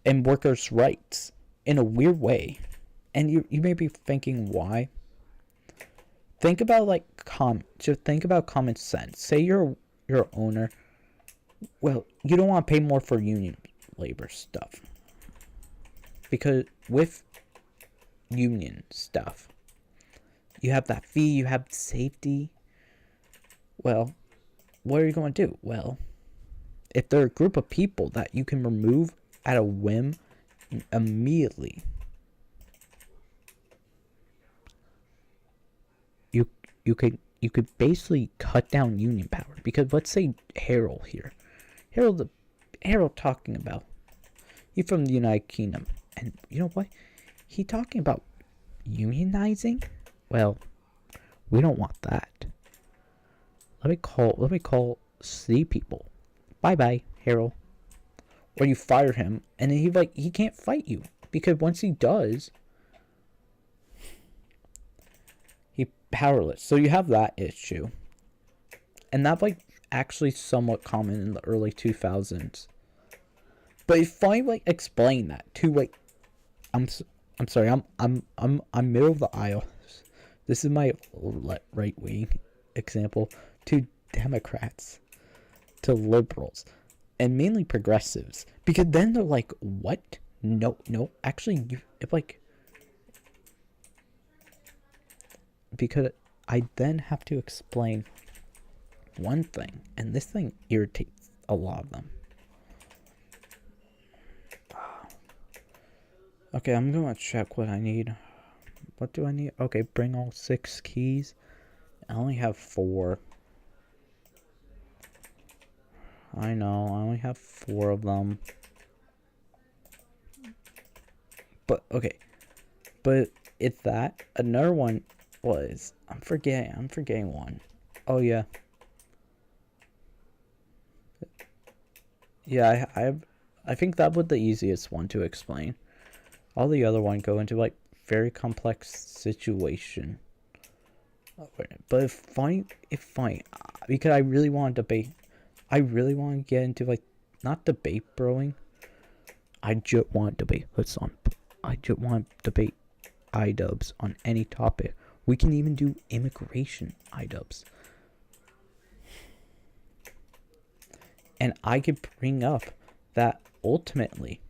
in workers' rights in a weird way. And you may be thinking why. Think about think about common sense. Say you're an owner Well, you don't want to pay more for union labor stuff. Because with union stuff, you have that fee, you have safety. Well, what are you going to do? Well, if they're a group of people that you can remove at a whim immediately, you could basically cut down union power. Because let's say Harold here, Harold talking about, he's from the United Kingdom, and you know what? He talking about unionizing. Well, we don't want that. Let me call city people. Bye bye, Harold. Or you fire him, and then he can't fight you, because once he does, he powerless. So you have that issue, and that actually somewhat common in the early 2000s. But if I explain that to I'm sorry, I'm middle of the aisle. This is my right wing example, to Democrats, to liberals, and mainly progressives, because then they're like, what? No, actually, because I then have to explain one thing, and this thing irritates a lot of them. Okay, I'm gonna check what I need. What do I need? Okay, bring all 6 keys. I only have 4. I know, I only have 4 of them. But, okay. But it's that. Another one was, I'm forgetting one. Oh, yeah. Yeah, I think that was the easiest one to explain. All the other one go into, very complex situation. But if fine, because I really want to debate. I really want to get into not debate broing. I just want to debate. I just want to debate iDubbbz on any topic. We can even do immigration iDubbbz. And I could bring up that ultimately,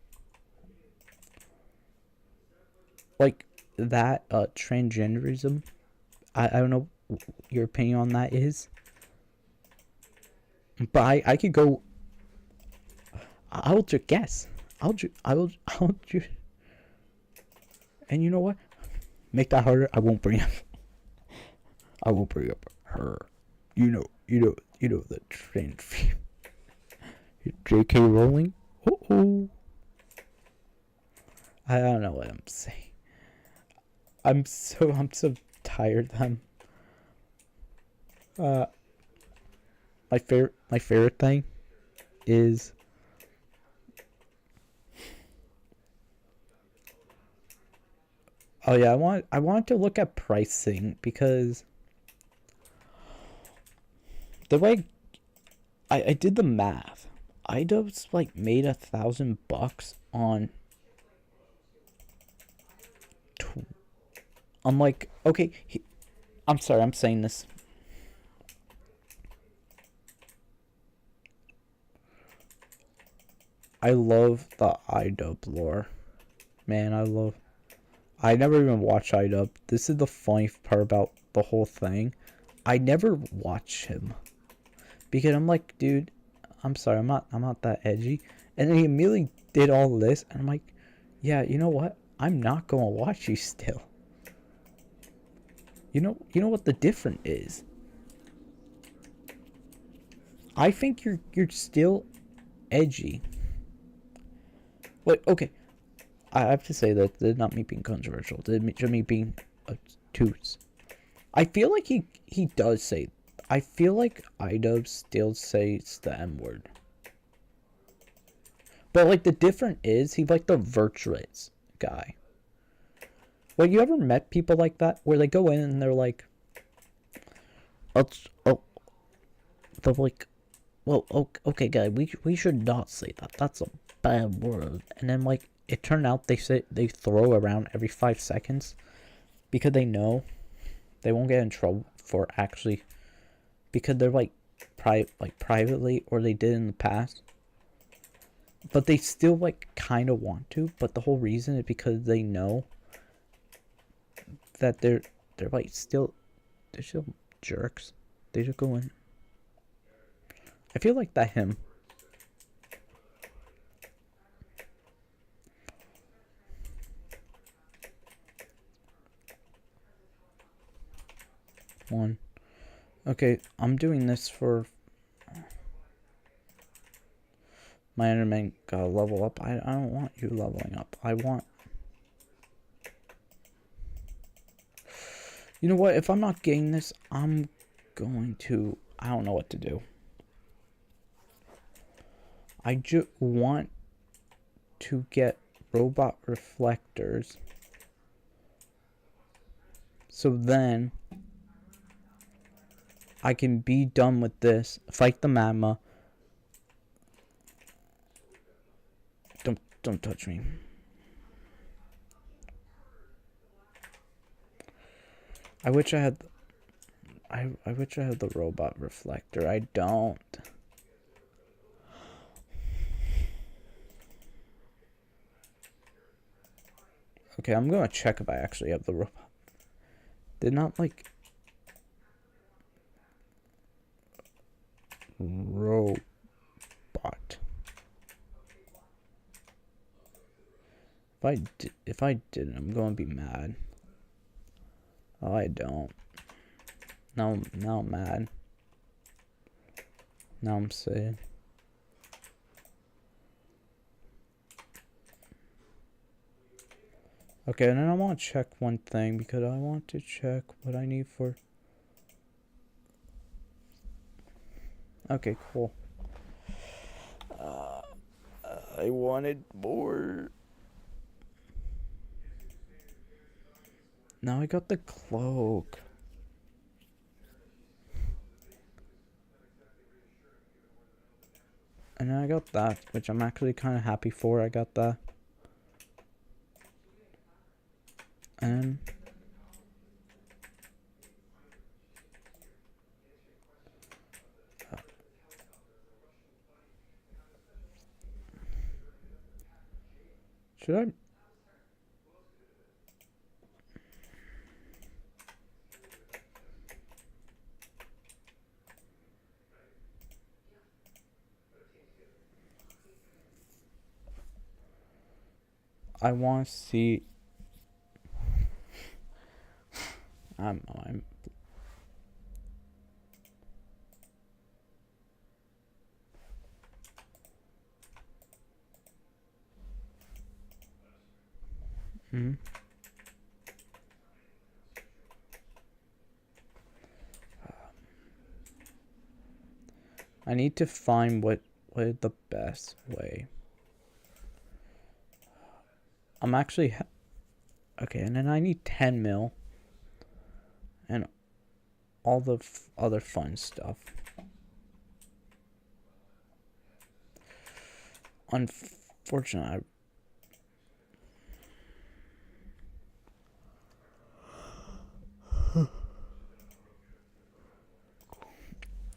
that transgenderism. I don't know your opinion on that is. But I could go. I'll just guess. I'll just. And you know what? Make that harder. I won't bring up. I won't bring up her. You know the trans. J.K. Rowling. Oh. I don't know what I'm saying. I'm so tired of them. My favorite thing is I want to look at pricing, because the way I did the math, iDubbbz made $1,000 on. I'm okay. I'm sorry, I'm saying this. I love the iDubbbz lore. Man, I never even watched iDubbbz. This is the funny part about the whole thing. I never watch him, because I'm like, dude, I'm sorry, I'm not that edgy. And then he immediately did all this, and I'm like, yeah, you know what? I'm not gonna watch you still. You know what the difference is? I think you're still edgy. Okay. I have to say that did not me being controversial. Did me being obtuse. I feel like he does say. I feel like iDubbbz still says the M word. But the difference is he's the virtuous guy. You ever met people like that where they go in and they're like, they're like, well, okay, guy, we should not say that. That's a bad word. And then it turned out they throw around every 5 seconds, because they know they won't get in trouble for actually, because they're privately, or they did in the past. But they still like kind of want to. But the whole reason is because they know that they're like still jerks. They just go in. I feel like that him. One. Okay, I'm doing this for my enderman gotta level up. I don't want you leveling up. I want... You know what? If I'm not getting this, I'm going to... I don't know what to do. I just want to get robot reflectors. So then I can be done with this. Fight the magma. Don't touch me. I wish I had... I wish I had the robot reflector. I don't. Okay, I'm gonna check if I actually have the robot. Did not like... Robot. If I didn't, I'm gonna be mad. Oh, I don't. Now I'm mad. Now I'm sad. Okay, and then I want to check one thing because I want to check what I need for... Okay, cool. I wanted more. Now I got the cloak. And then I got that, which I'm actually kind of happy for. I got that. And... should I... I want to see... I'm I need to find what is the best way. I'm actually... okay, and then I need 10 mil. And all the other fun stuff. Unfortunately,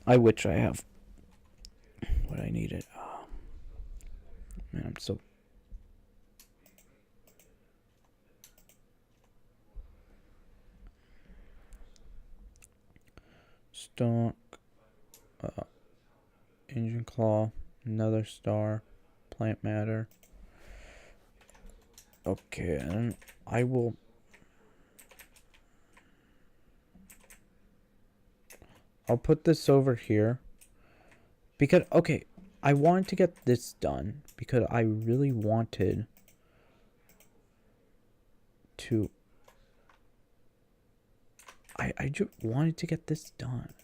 I wish I have what I needed. Oh, man, I'm so... Stalk, engine claw, another star, plant matter. Okay, and I will... I'll put this over here. Because, okay, I wanted to get this done. Because I really wanted to... I just wanted to get this done.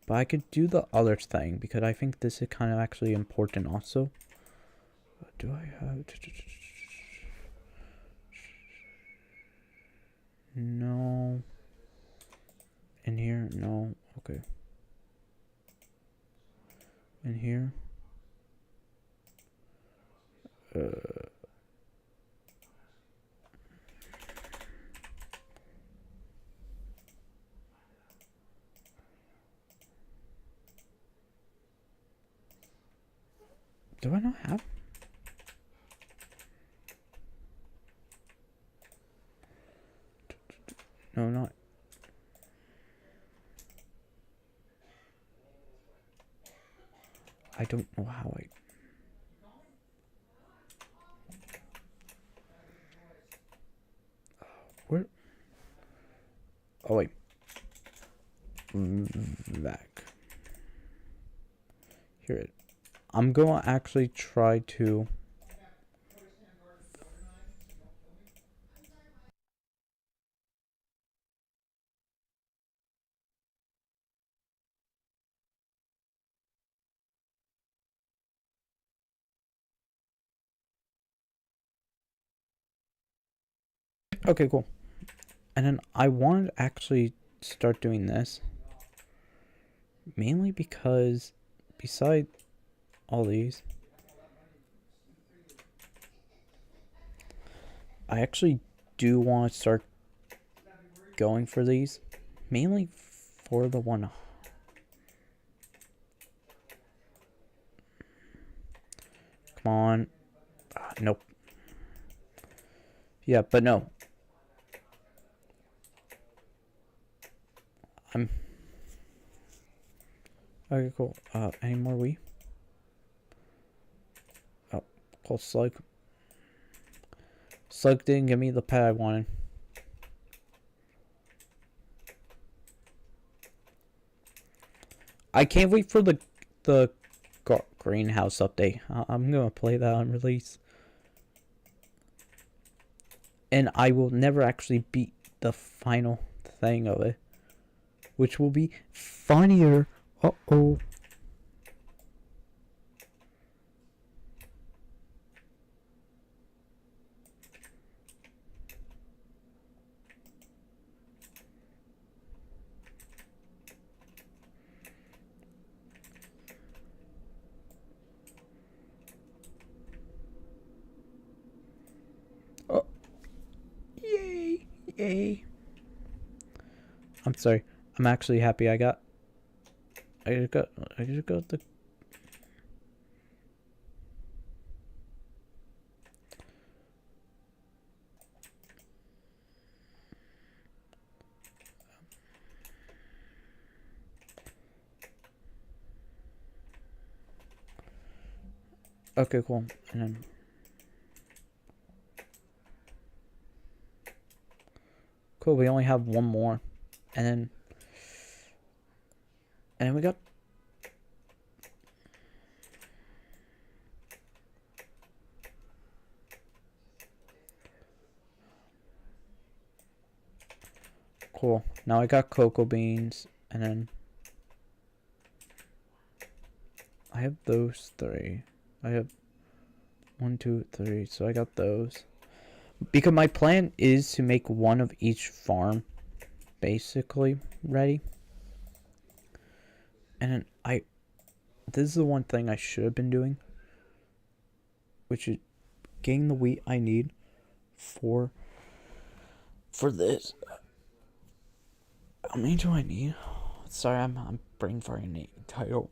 But I could do the other thing. Because I think this is kind of actually important also. What do I have? No. In here? No. Okay. In here? Do I not have? No, not. I don't know how I. Where? Oh wait. Back. Here it. I'm gonna actually try to. Okay, cool. And then I wanted to actually start doing this. Mainly because, beside all these, I actually do want to start going for these. Mainly for the one. Come on. Nope. Yeah, but no. I'm. Okay, cool. Any more Wii? Oh, cool. Slug. Slug didn't give me the pet I wanted. I can't wait for the greenhouse update. I'm gonna play that on release. And I will never actually beat the final thing of it, which will be funnier. Uh-oh. Oh. Yay. Yay. I'm sorry. I'm actually happy I just got the. Okay, cool. And then. Cool, we only have one more. And then. And then we got. Cool. Now I got cocoa beans. And then. I have those three. I have 1, 2, 3. So I got those. Because my plan is to make one of each farm basically ready. And then this is the one thing I should have been doing, which is getting the wheat I need for this. How many do I need? Sorry, I'm brain farting the title.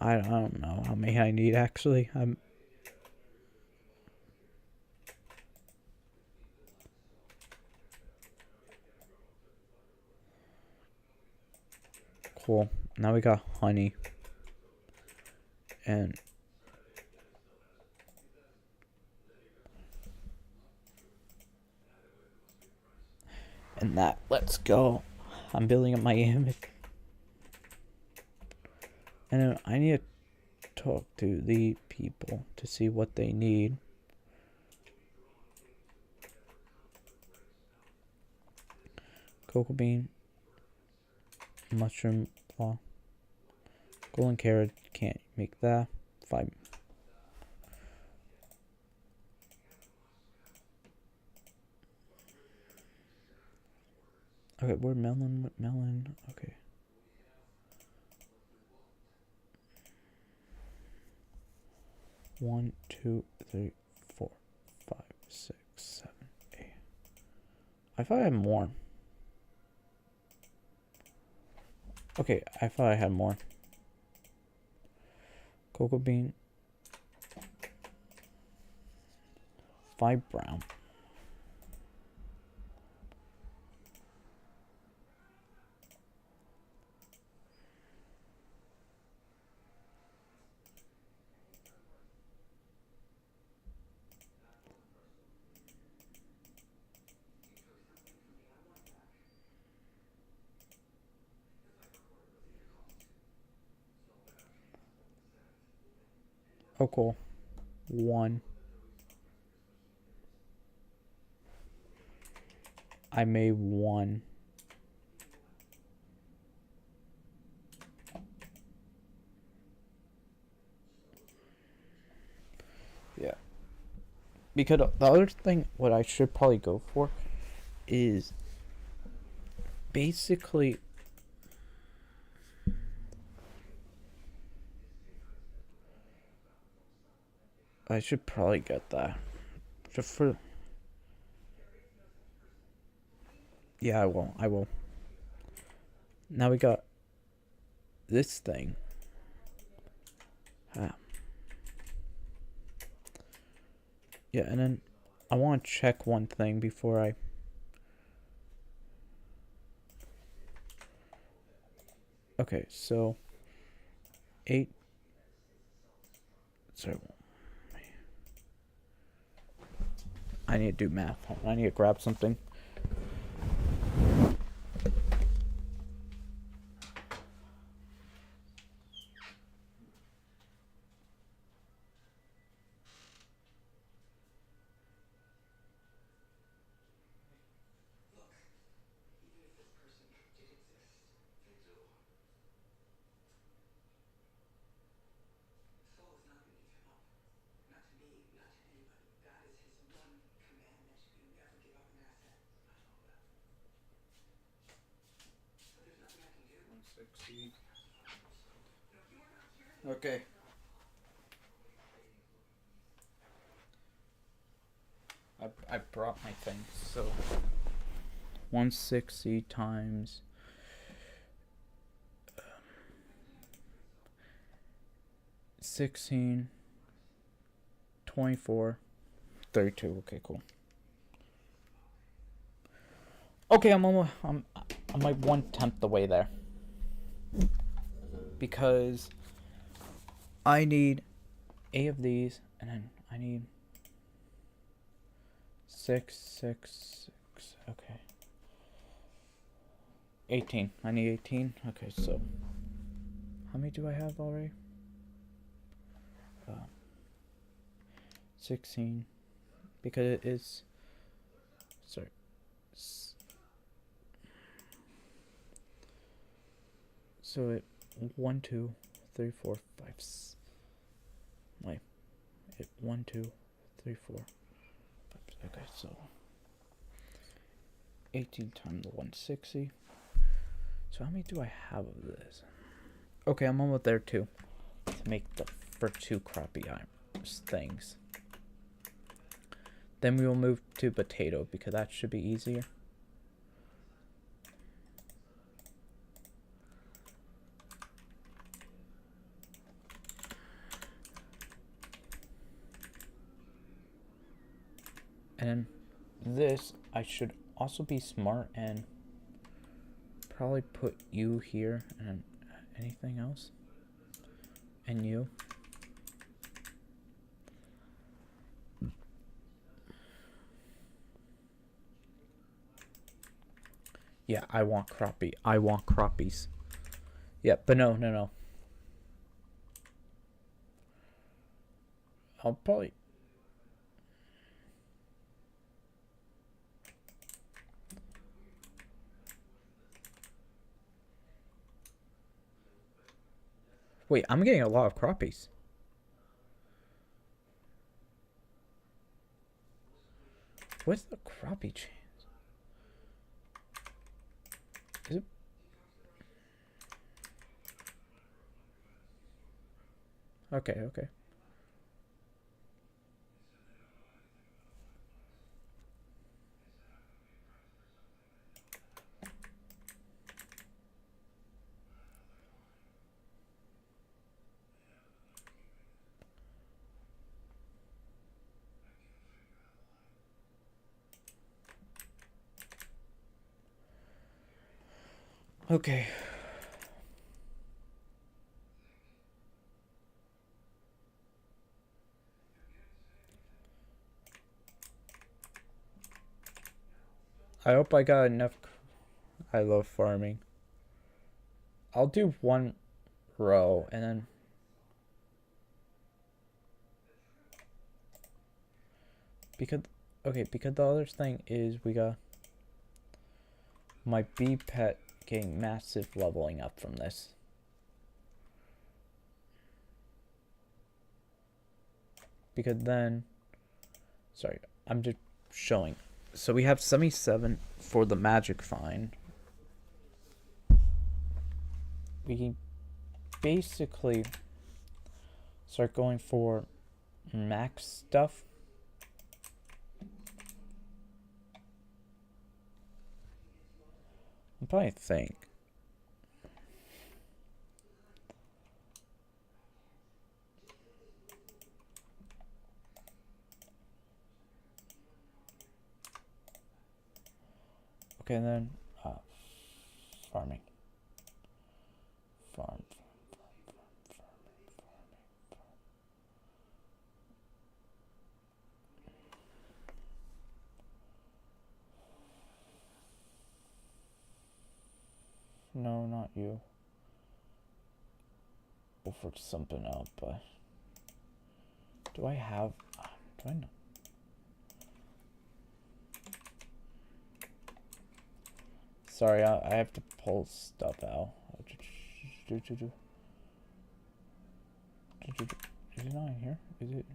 I don't know how many I need actually. Cool. Now we got honey. And that. Let's go. I'm building up my image. And then I need to talk to the people to see what they need. Cocoa bean. Mushroom. Blah. Golden carrot. Can't make that. 5. Okay, we're melon. Okay. One, 2, 3, 4, 5, 6, 7, 8. I thought I had more. Okay, I thought I had more. Cocoa bean. 5 brown. Oh, cool. 1. I made 1. Yeah. Because the other thing, what I should probably go for is basically I should probably get that. Just for... Yeah, I will. I will. Now we got this thing. Ah. Yeah, and then I want to check one thing before I... Okay, so 8. Sorry. I need to do math. I need to grab something. Okay. I brought my things, so 160 times 16, 24, 32. Okay, cool. Okay, I'm like 1/10 the way there. Because I need 8 of these, and then I need 6, 6, 6. Okay. 18. I need 18. Okay, so how many do I have already? 16. Because it is... Sorry. So it 1, 2, 3, 4, 5. Wait. It 1, 2, 3, 4, 5. Okay, so 18 times 160. So how many do I have of this? Okay, I'm almost there too. To make the first 2 crappie things. Then we will move to potato because that should be easier. And this, I should also be smart and probably put you here and anything else. And you. Yeah, I want crappie. I want crappies. Yeah, but no. I'll probably... Wait, I'm getting a lot of crappies. What's the crappie chance? Is it... Okay. Okay. I hope I got enough. I love farming. I'll do one row and then because the other thing is we got my bee pet getting massive leveling up from this. Because then, sorry, I'm just showing. So we have 77 for the magic find. We can basically start going for max stuff. I'm probably think. Okay, and then farming. Farming. No, not you. Go for something else, but do I have? Do I know? Sorry, I have to pull stuff out. Is it not in here? Is it?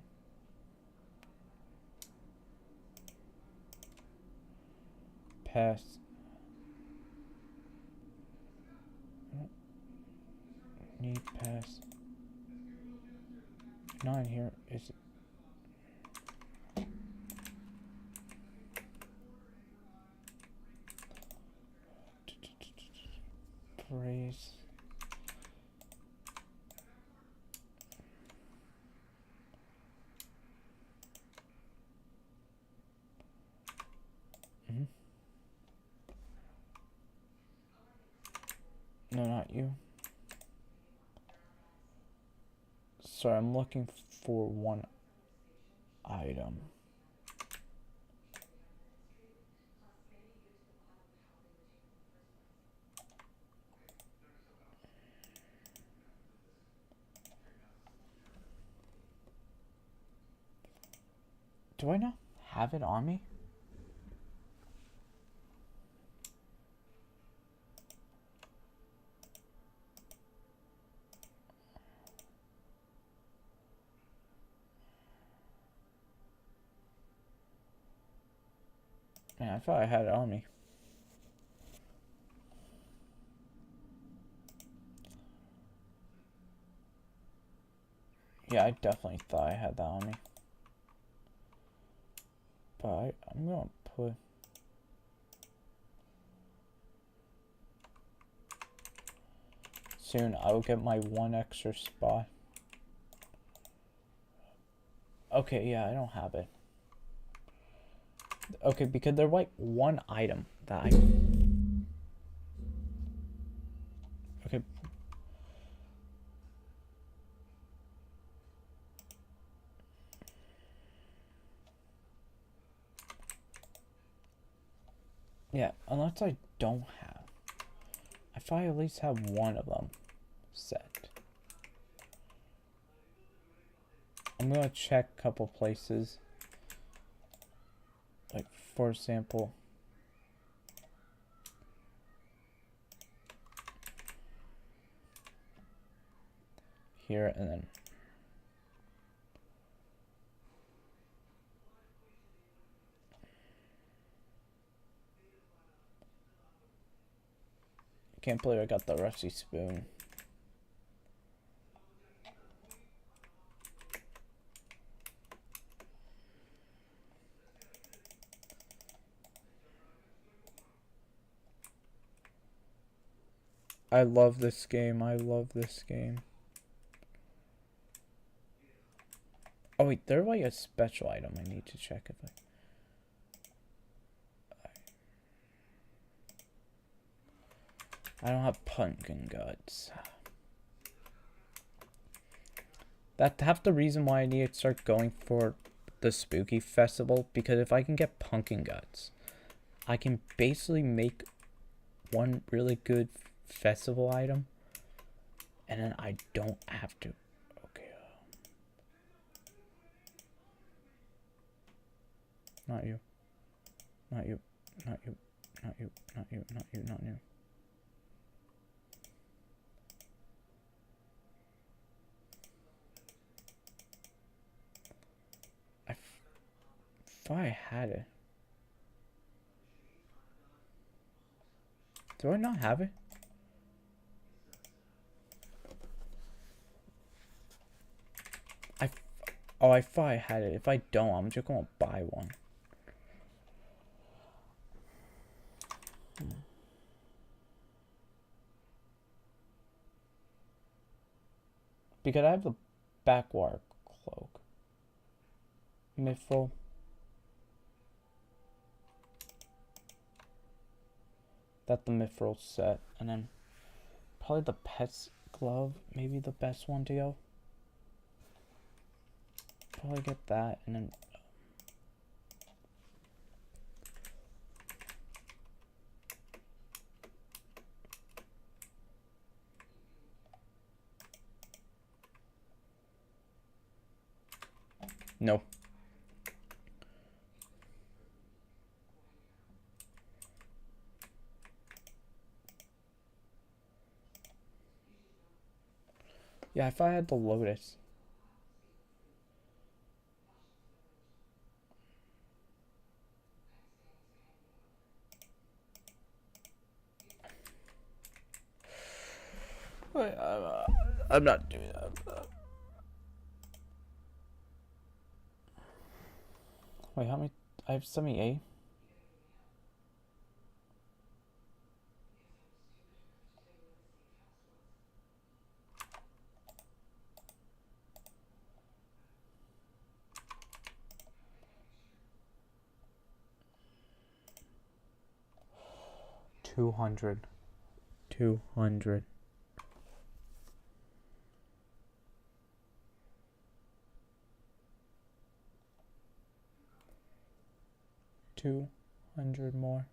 Pass. Need pass. Not in here. Is it? Praise. No, not you. Sorry, I'm looking for one item. Do I not have it on me? Man, I thought I had it on me. Yeah, I definitely thought I had that on me. But I'm gonna put... Soon I will get my one extra spot. Okay, yeah, I don't have it. Okay, because there's like one item that I... Okay. Yeah, unless I don't have. I thought I at least have one of them set. I'm gonna check a couple places. Like, for example... Here, and then... Can't believe I got the rusty spoon. I love this game. I love this game. Oh wait, there's like a special item I need to check if I... I don't have pumpkin guts. That's half the reason why I need to start going for the spooky festival, because if I can get pumpkin guts, I can basically make one really good festival item, and then I don't have to. Okay. Not you. Not you. Not you. Not you. Not you. Not you. Not you. I thought I had it. Do I not have it? Oh, I thought I had it. If I don't, I'm just gonna buy one. Because I have the backward cloak. Mithril. That's the mithril set. And then probably the pet's glove. Maybe the best one to go. Probably get that. And then... No. Yeah, if I had the lotus. Wait, I'm not doing that. Wait, how many? I have 78. Two hundred. 200. More.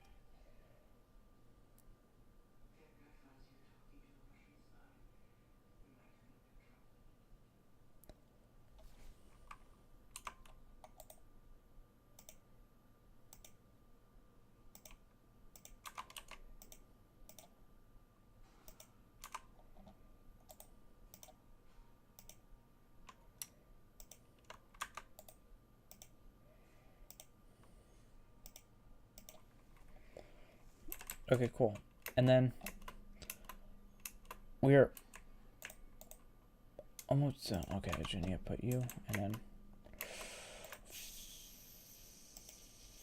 Okay, cool. And then we're almost done. Okay, I just need to put you, and then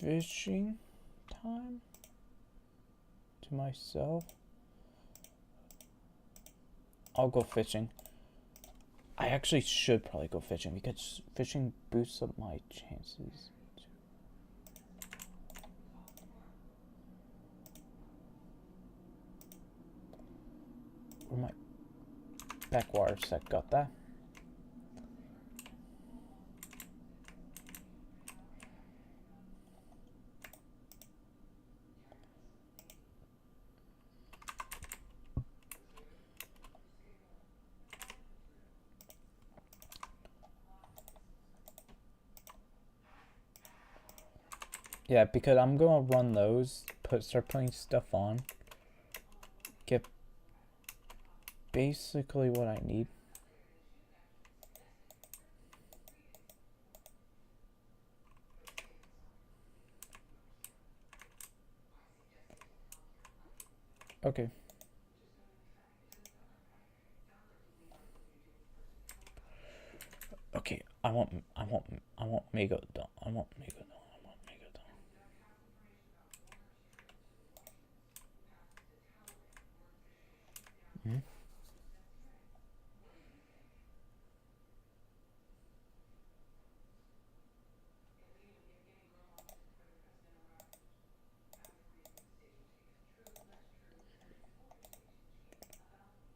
fishing time to myself. I'll go fishing. I actually should probably go fishing because fishing boosts up my chances. Where my backwater set got that. Yeah, because I'm gonna run those, start putting stuff on, get basically what I need. Okay. Okay, I want mega I want mega I want mega Hmm?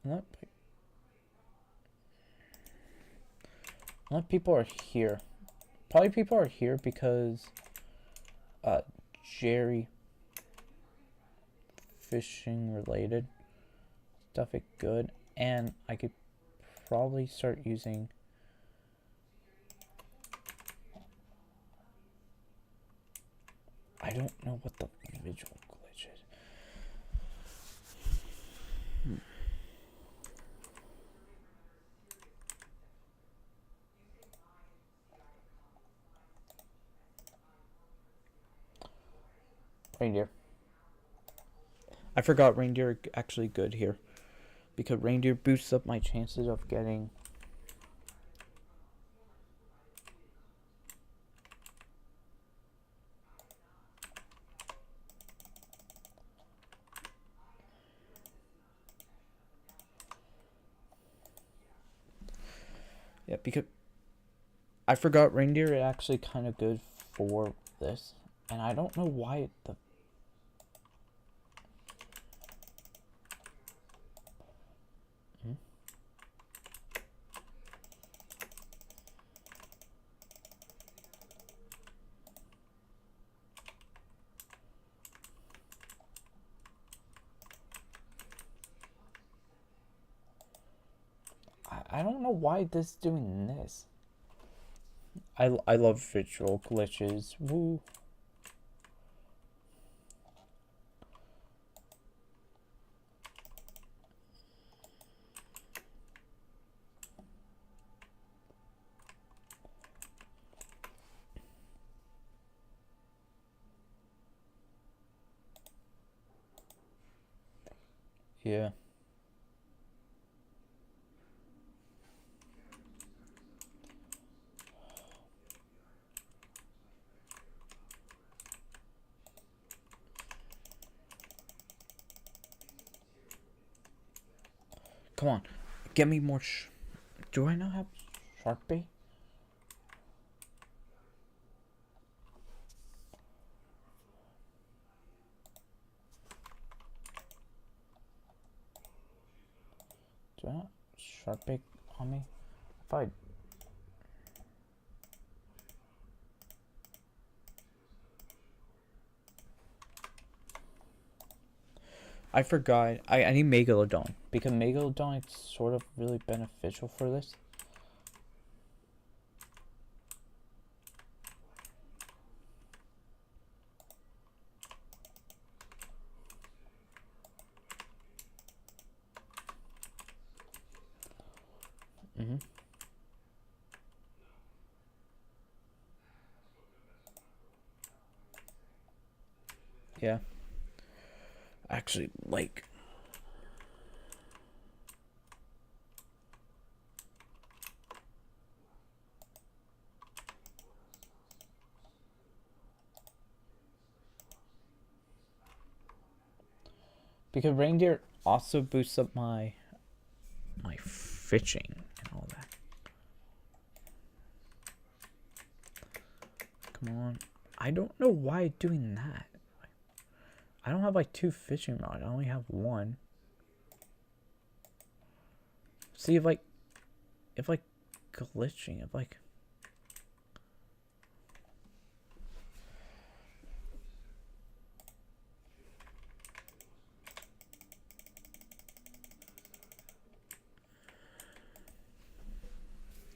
What? What people are here? Probably people are here because Jerry fishing related stuff is good, and I could probably start using I don't know what the visual glitch is. Reindeer. I forgot reindeer are actually good here. Because reindeer boosts up my chances of getting... Yeah, because I forgot reindeer are actually kind of good for this. And I don't know why the... I don't know why this is doing this. I love visual glitches. Woo. Yeah. Come on. Get me more do I not have Sharpie? Do I not Sharpie on me? If I forgot. I need Megalodon. Because Megalodon is sort of really beneficial for this. Yeah. Actually, like... Because reindeer also boosts up my fishing and all that. Come on. I don't know why doing that. I don't have like 2 fishing rods. I only have 1. See if glitching, if like...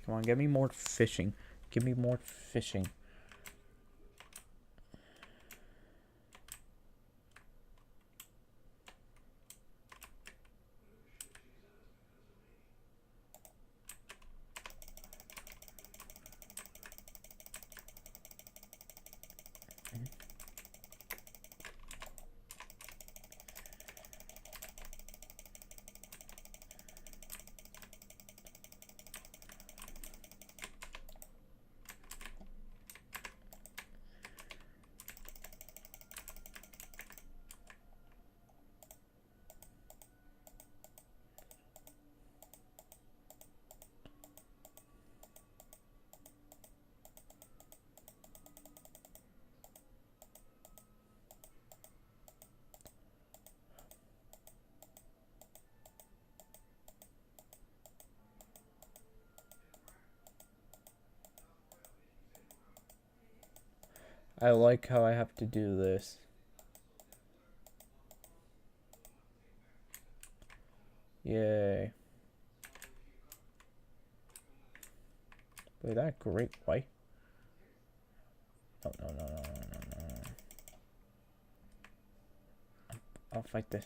Come on, give me more fishing. Give me more fishing. I like how I have to do this. Yay. Wait, that great white? Oh, no. I'll fight this.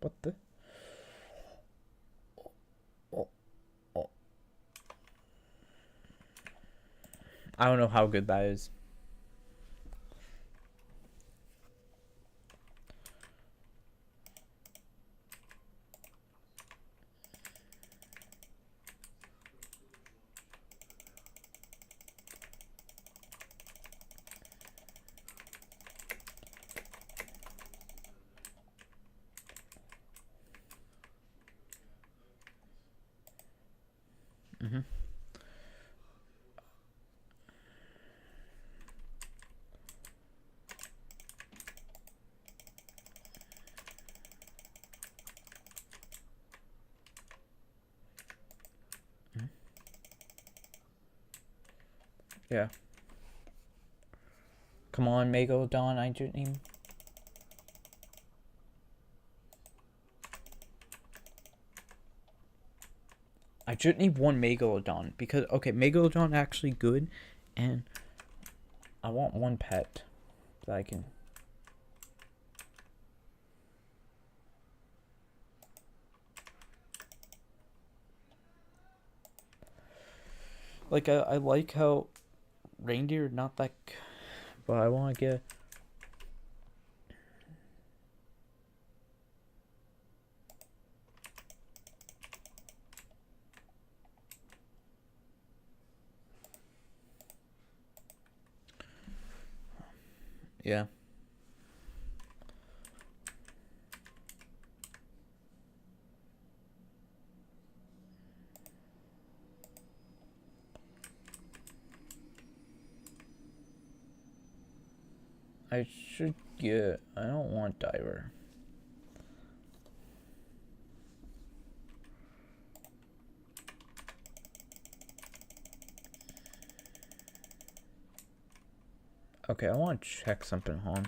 What the? Oh. I don't know how good that is. Yeah. Come on, Megalodon, I just need... I just need one Megalodon, because, okay, Megalodon actually good, and I want one pet that I can... Like, I like how reindeer not that... But I want to get... Yeah. I should get... I don't want diver. Okay, I want to check something, hon.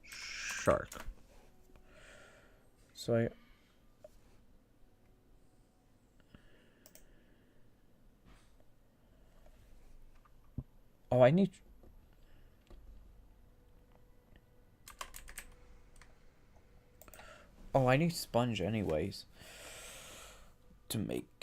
Shark. So I... Oh, I need... Oh, I need sponge anyways. To make...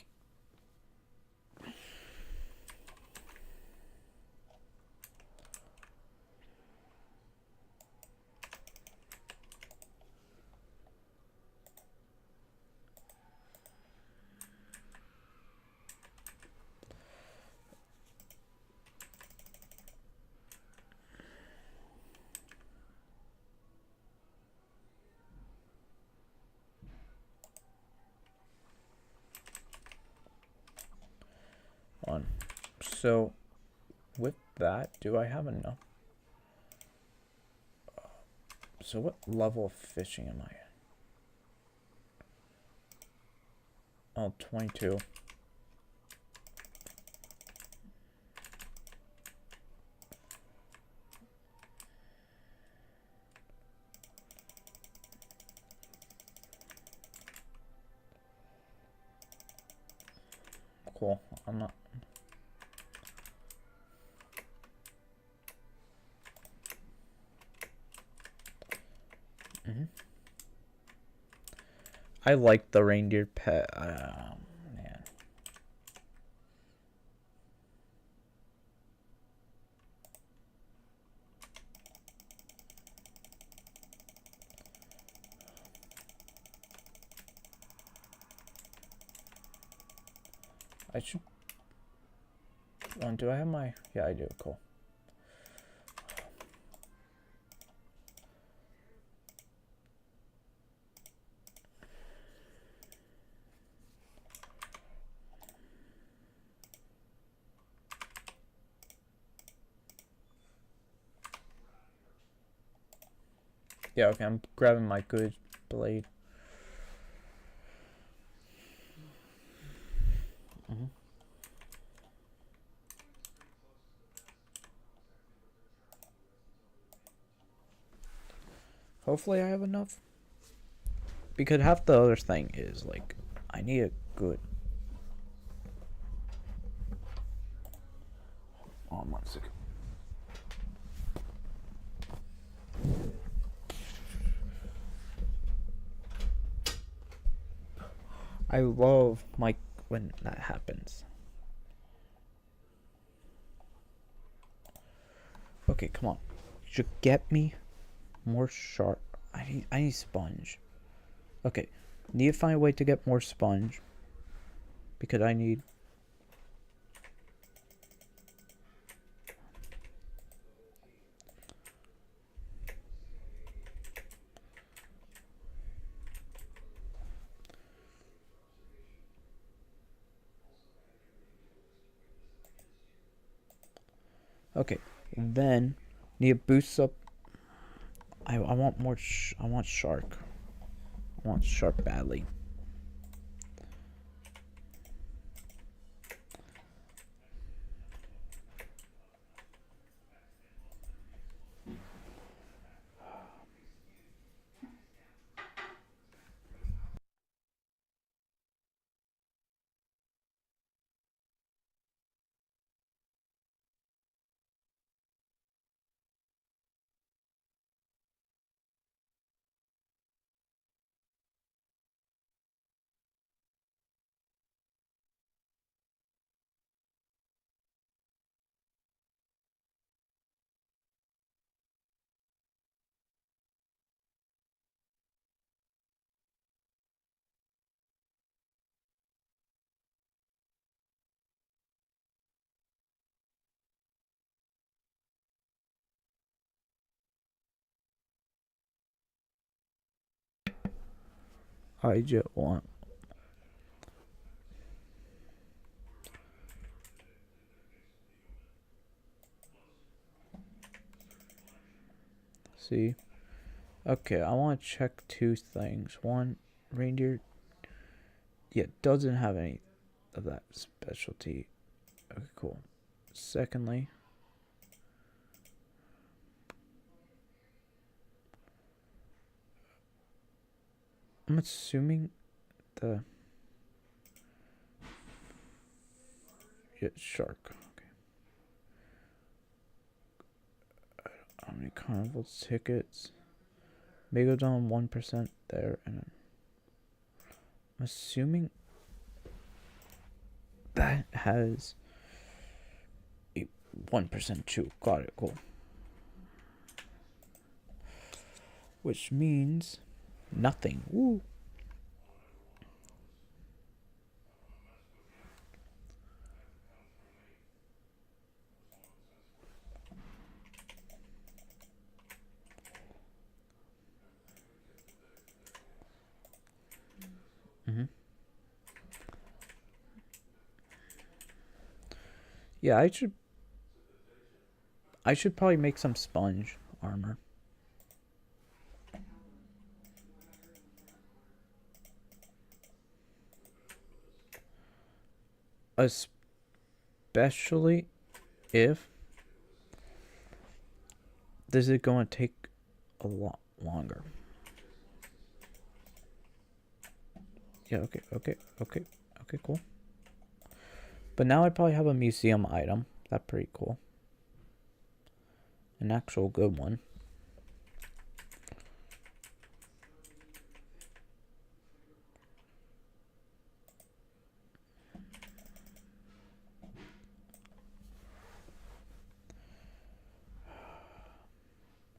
on. So, with that, do I have enough? So what level of fishing am I at? Oh, 22. Cool. I'm not... I like the reindeer pet. Man. I should... do I have my... Yeah, I do. Cool. Yeah, okay, I'm grabbing my good blade. Hopefully I have enough. Because half the other thing is, like, I need a good... Oh, 1 second. I love when that happens. Okay, come on. You should get me more sharp. I need sponge. Okay, need to find a way to get more sponge. Because I need... Okay, then need to boost up. I want more. I want shark. I want shark badly. I just want. See? Okay, I want to check 2 things. One, reindeer. Yeah, doesn't have any of that specialty. Okay, cool. Secondly, I'm assuming the... Yeah, shark. Okay. How many carnival tickets? Megalodon 1% there, and I'm assuming that has a 1% too. Got it, cool. Which means nothing. Woo. Yeah, I should probably make some sponge armor. Especially if this is going to take a lot longer. Yeah, okay, cool. But now I probably have a museum item. That's pretty cool. An actual good one.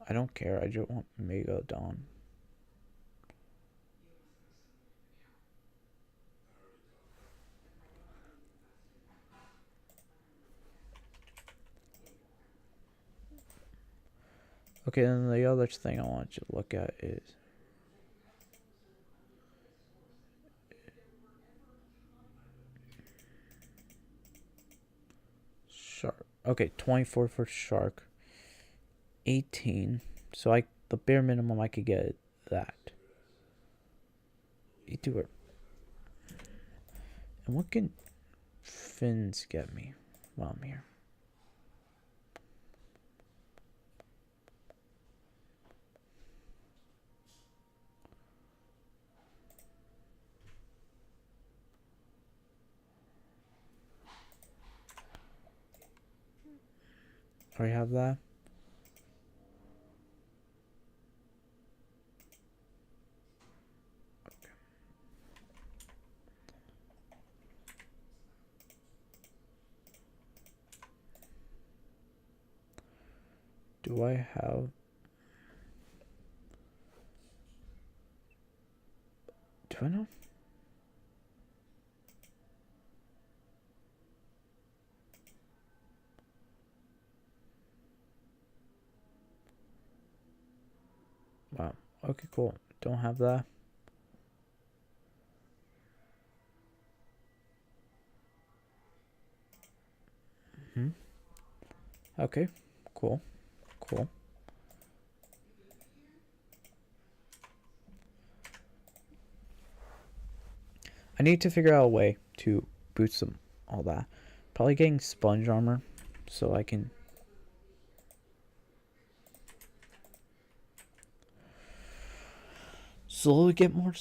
I don't care. I just want Megalodon. Okay, then the other thing I want you to look at is shark. Okay, 24 for shark. 18. So I the bare minimum I could get is that. YouTuber. And what can fins get me while I'm here? Already have that. Do I have... Do I know? Wow. Okay, cool. Don't have that. Okay. Cool. Cool. I need to figure out a way to boost them, all that. Probably getting sponge armor so I can... slowly get more...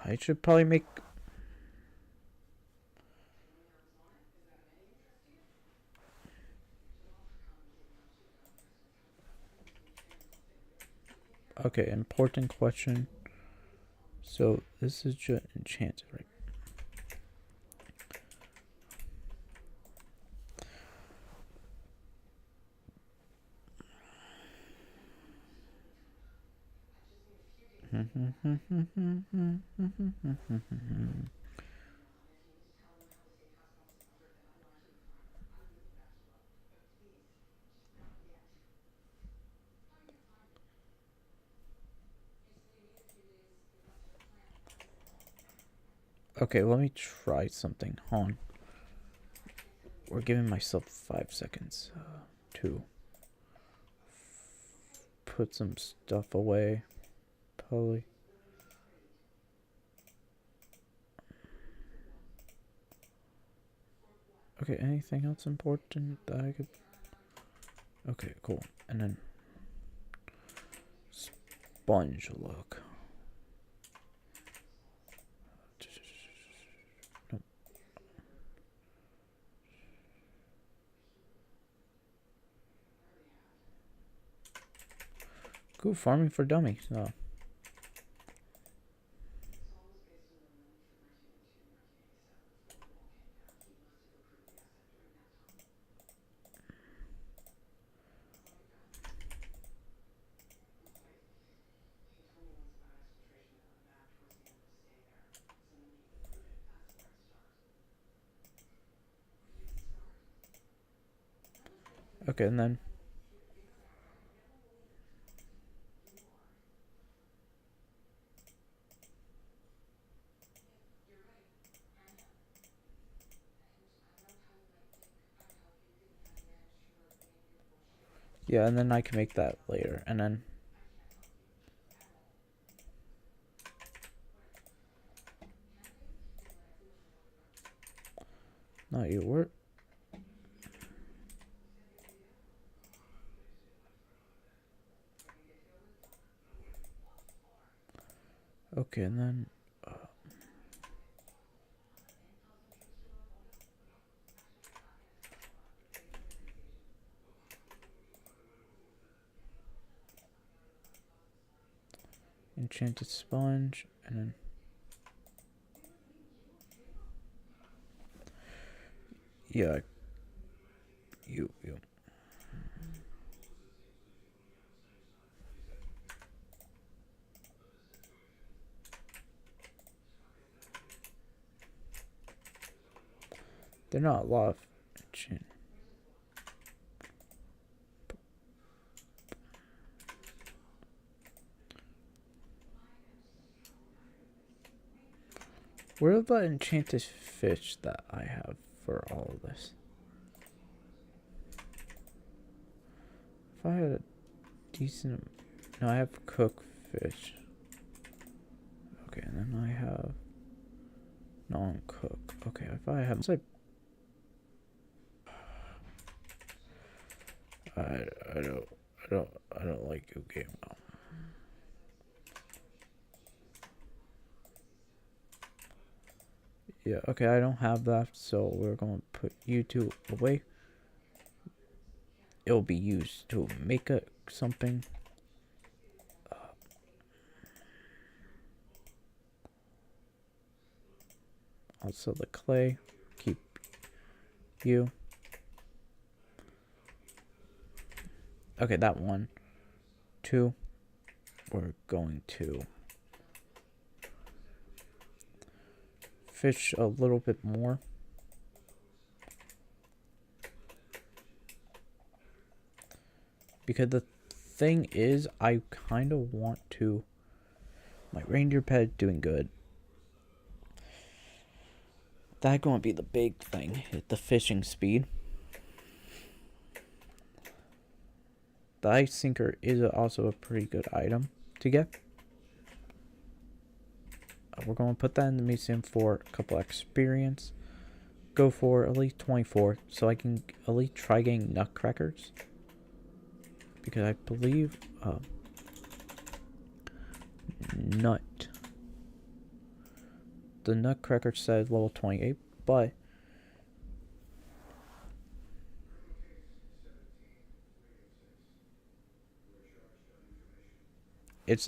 I should probably make... Okay, important question. So, this is just enchanted, right? Okay, let me try something. Hold on. We're giving myself 5 seconds to put some stuff away. Probably. Okay, anything else important that I could... Okay, cool. And then... sponge look. Nope. Cool, farming for dummies. Oh. Okay, and then... yeah, and then I can make that later. And then... not your work. Okay, and then... enchanted sponge, and then... yeah. You. They're not a lot of enchant. Where are the enchanted fish that I have for all of this? If I had a decent... No, I have cooked fish. Okay, and then I have non-cook. Okay, if I have... I don't like your game now. Yeah, okay, I don't have that, so we're going to put you two away. It will be used to make something. Also the clay. Keep you. Okay, that one. 2. We're going to fish a little bit more. Because the thing is, I kind of want to... My reindeer pet doing good. That's going to be the big thing. The fishing speed. The ice sinker is also a pretty good item to get. We're going to put that in the museum for a couple experience. Go for at least 24 so I can at least try getting nutcrackers. Because I believe the nutcracker said level 28, but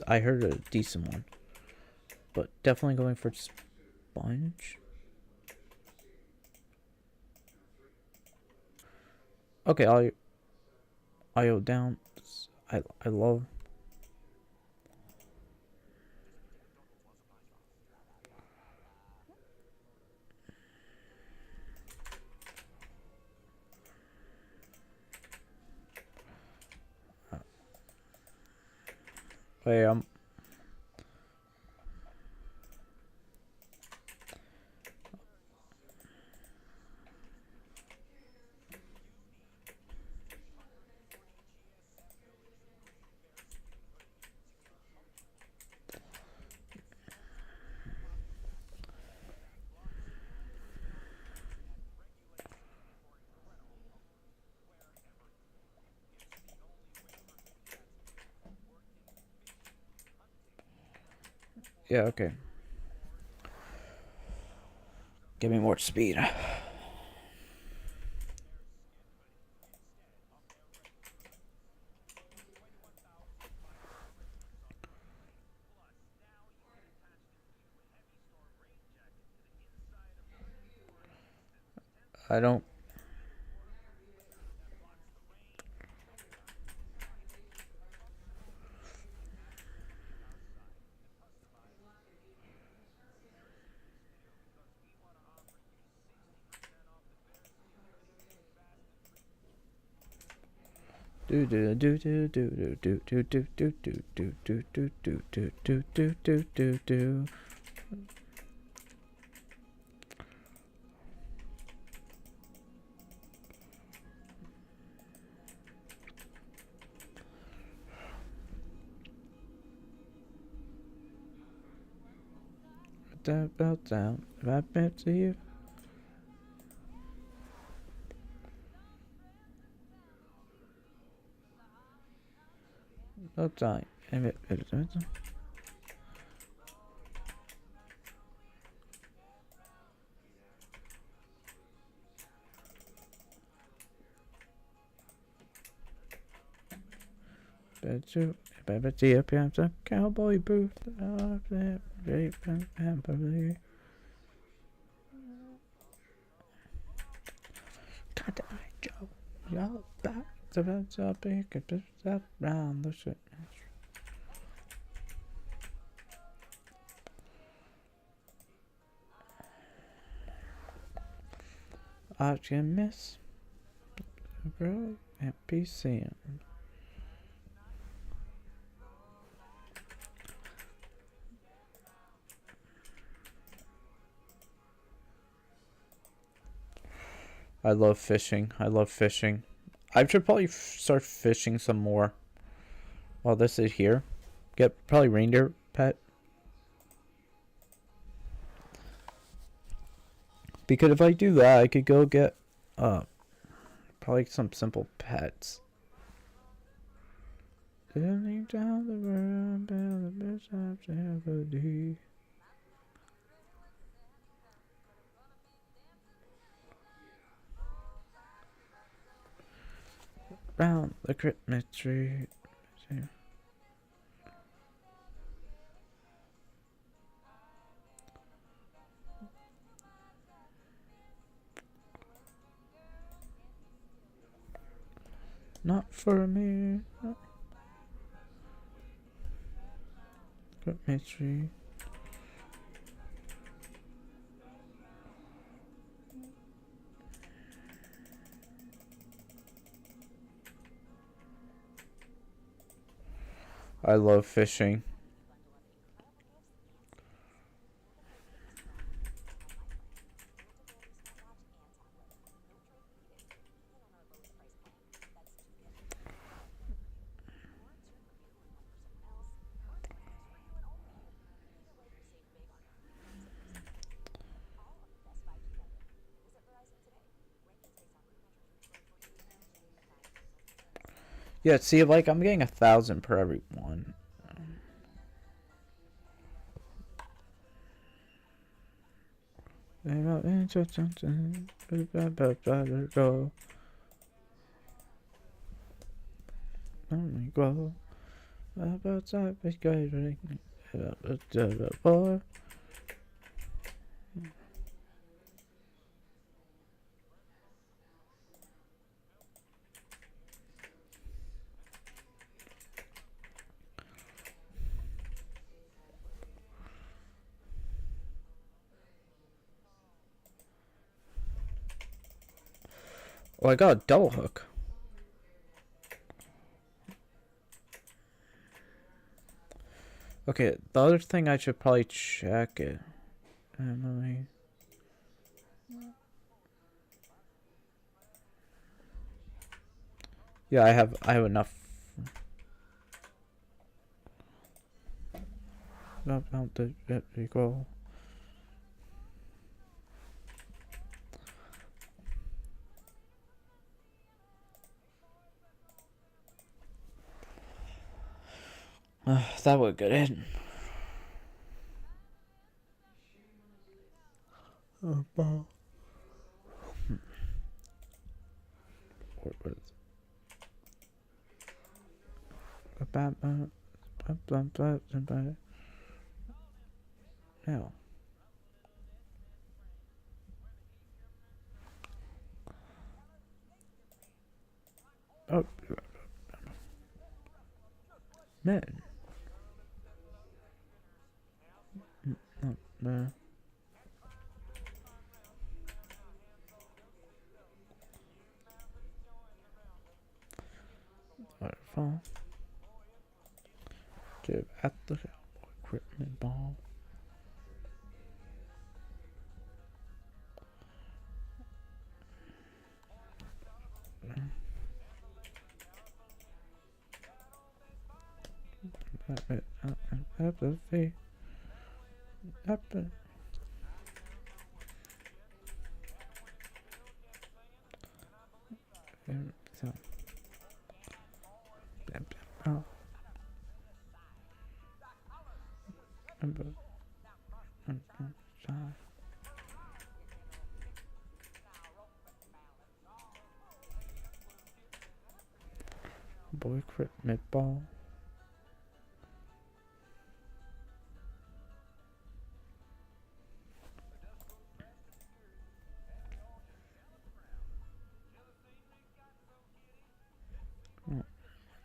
I heard a decent one. But definitely going for sponge. Okay, IO down. I love. Wait, yeah, okay. Give me more speed. I don't. Do do do do do do do do do do do do do do do do do do do do. About down, right back to you. No time. Cowboy booth. Cut Joe. Y'all back to the big round the shit. I can miss a girl and be seen. I love fishing. I love fishing. I should probably start fishing some more. While this is here. Get probably reindeer pet. Because if I do that, I could go get probably some simple pets. Down the world, the best I've ever do. Round the Christmas tree. Not for me. Christmas tree. I love fishing. Yeah, see, like, I'm getting 1,000 per every one. Oh, I got a double hook. Okay, the other thing I should probably check it. Emily. Yeah, I have enough. Not the equal. That would get in. Oh, wow. Now. Oh, man. No. Waterfall. Jib at the equipment ball. Apathy. So. Oh. Boy crit midball.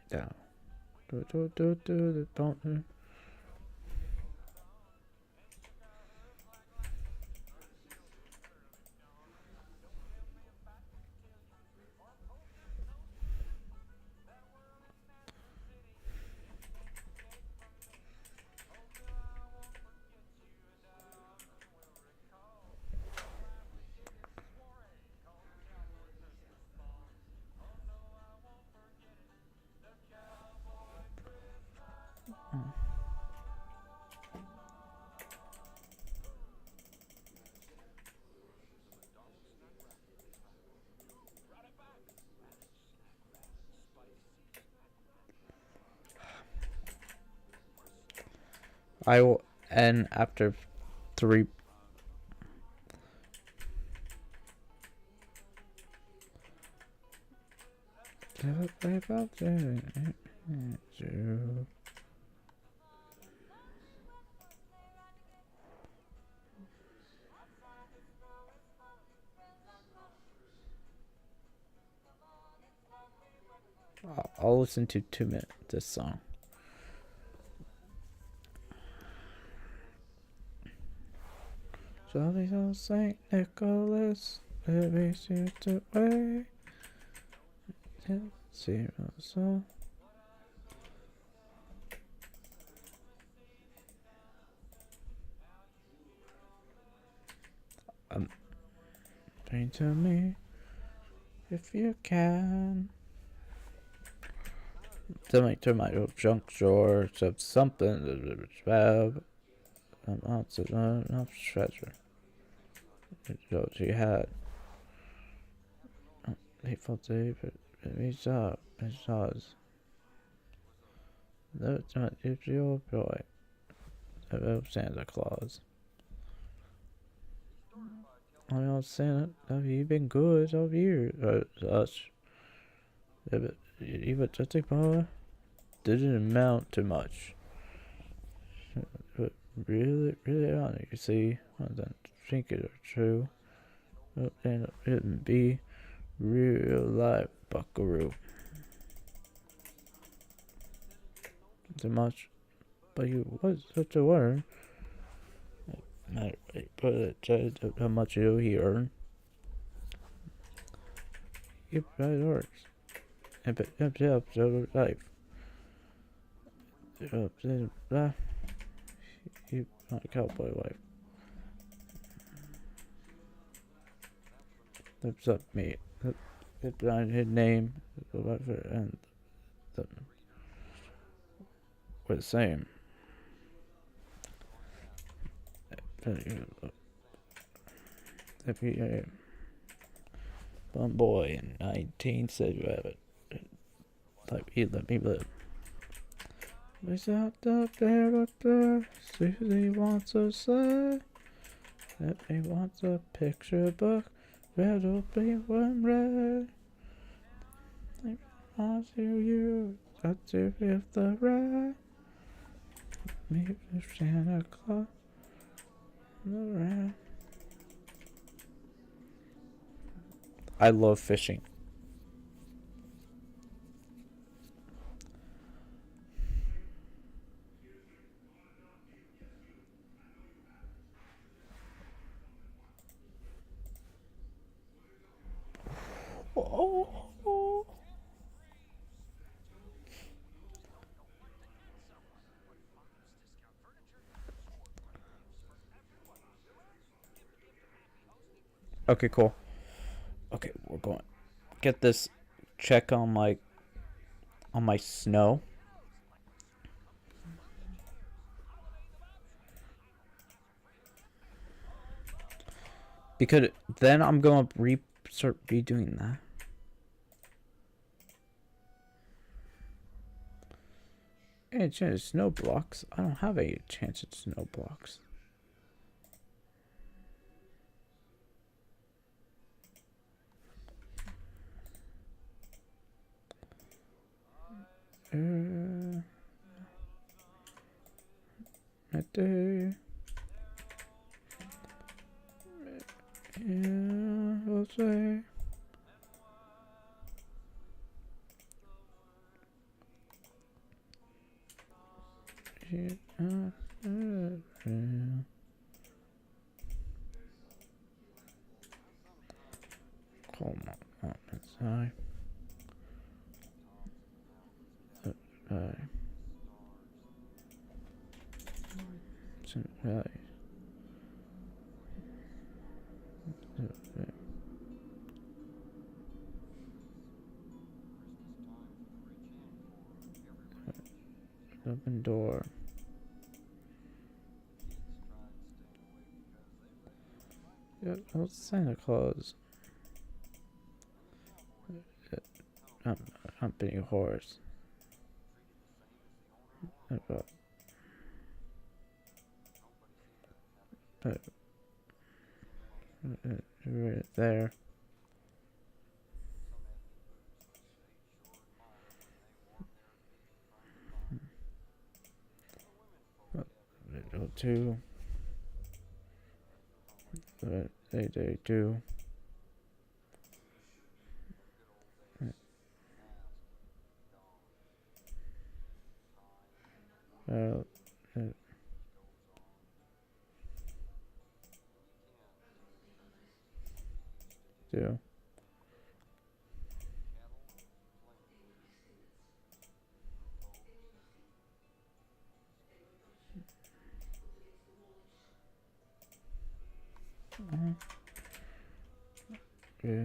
Down. Don't. I will end after 3. I'll listen to 2 minutes this song. Jolly old Saint Nicholas, let me see the way. 0 so. Bring to me if you can. Tell me to my old junk drawer of something bad. Lots of enough treasure. What you had. Hateful day, but we saw it was. That's not your boy. Of Santa Claus. I know Santa, have you been good all year? Us. But even just a boy didn't amount to much. But really, honest, you see, I don't think it are true. And it wouldn't be real life buckaroo. Too much, but you was such a worm. Put it how much he earn. You probably works. And but himself so life. You not a cowboy wife. That's up me. It's behind his name and the we're the same. If you one boy in 19 said you have it. Like he let me live. He's out there up there. Susie wants a sled. If he wants a picture book, red'll be one red. I'll see you. That's if the red. Meet with Santa Claus. The red. I love fishing. Oh. Okay, cool. Okay, we're going. Get this check on my snow. Because then I'm gonna start redoing that. Hey, chance snow blocks. I don't have a chance at snow blocks. Right there. Yeah, we'll say. Come on, inside. Open door. Yeah, oh, Santa Claus. Humping horse. Right there. Little two. They do. Uh, do. Yeah.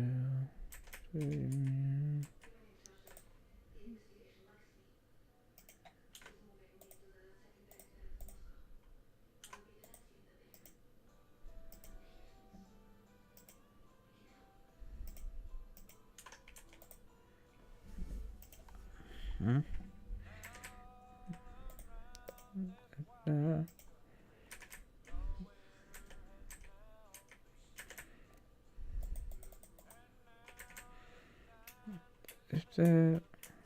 Hmm? Is that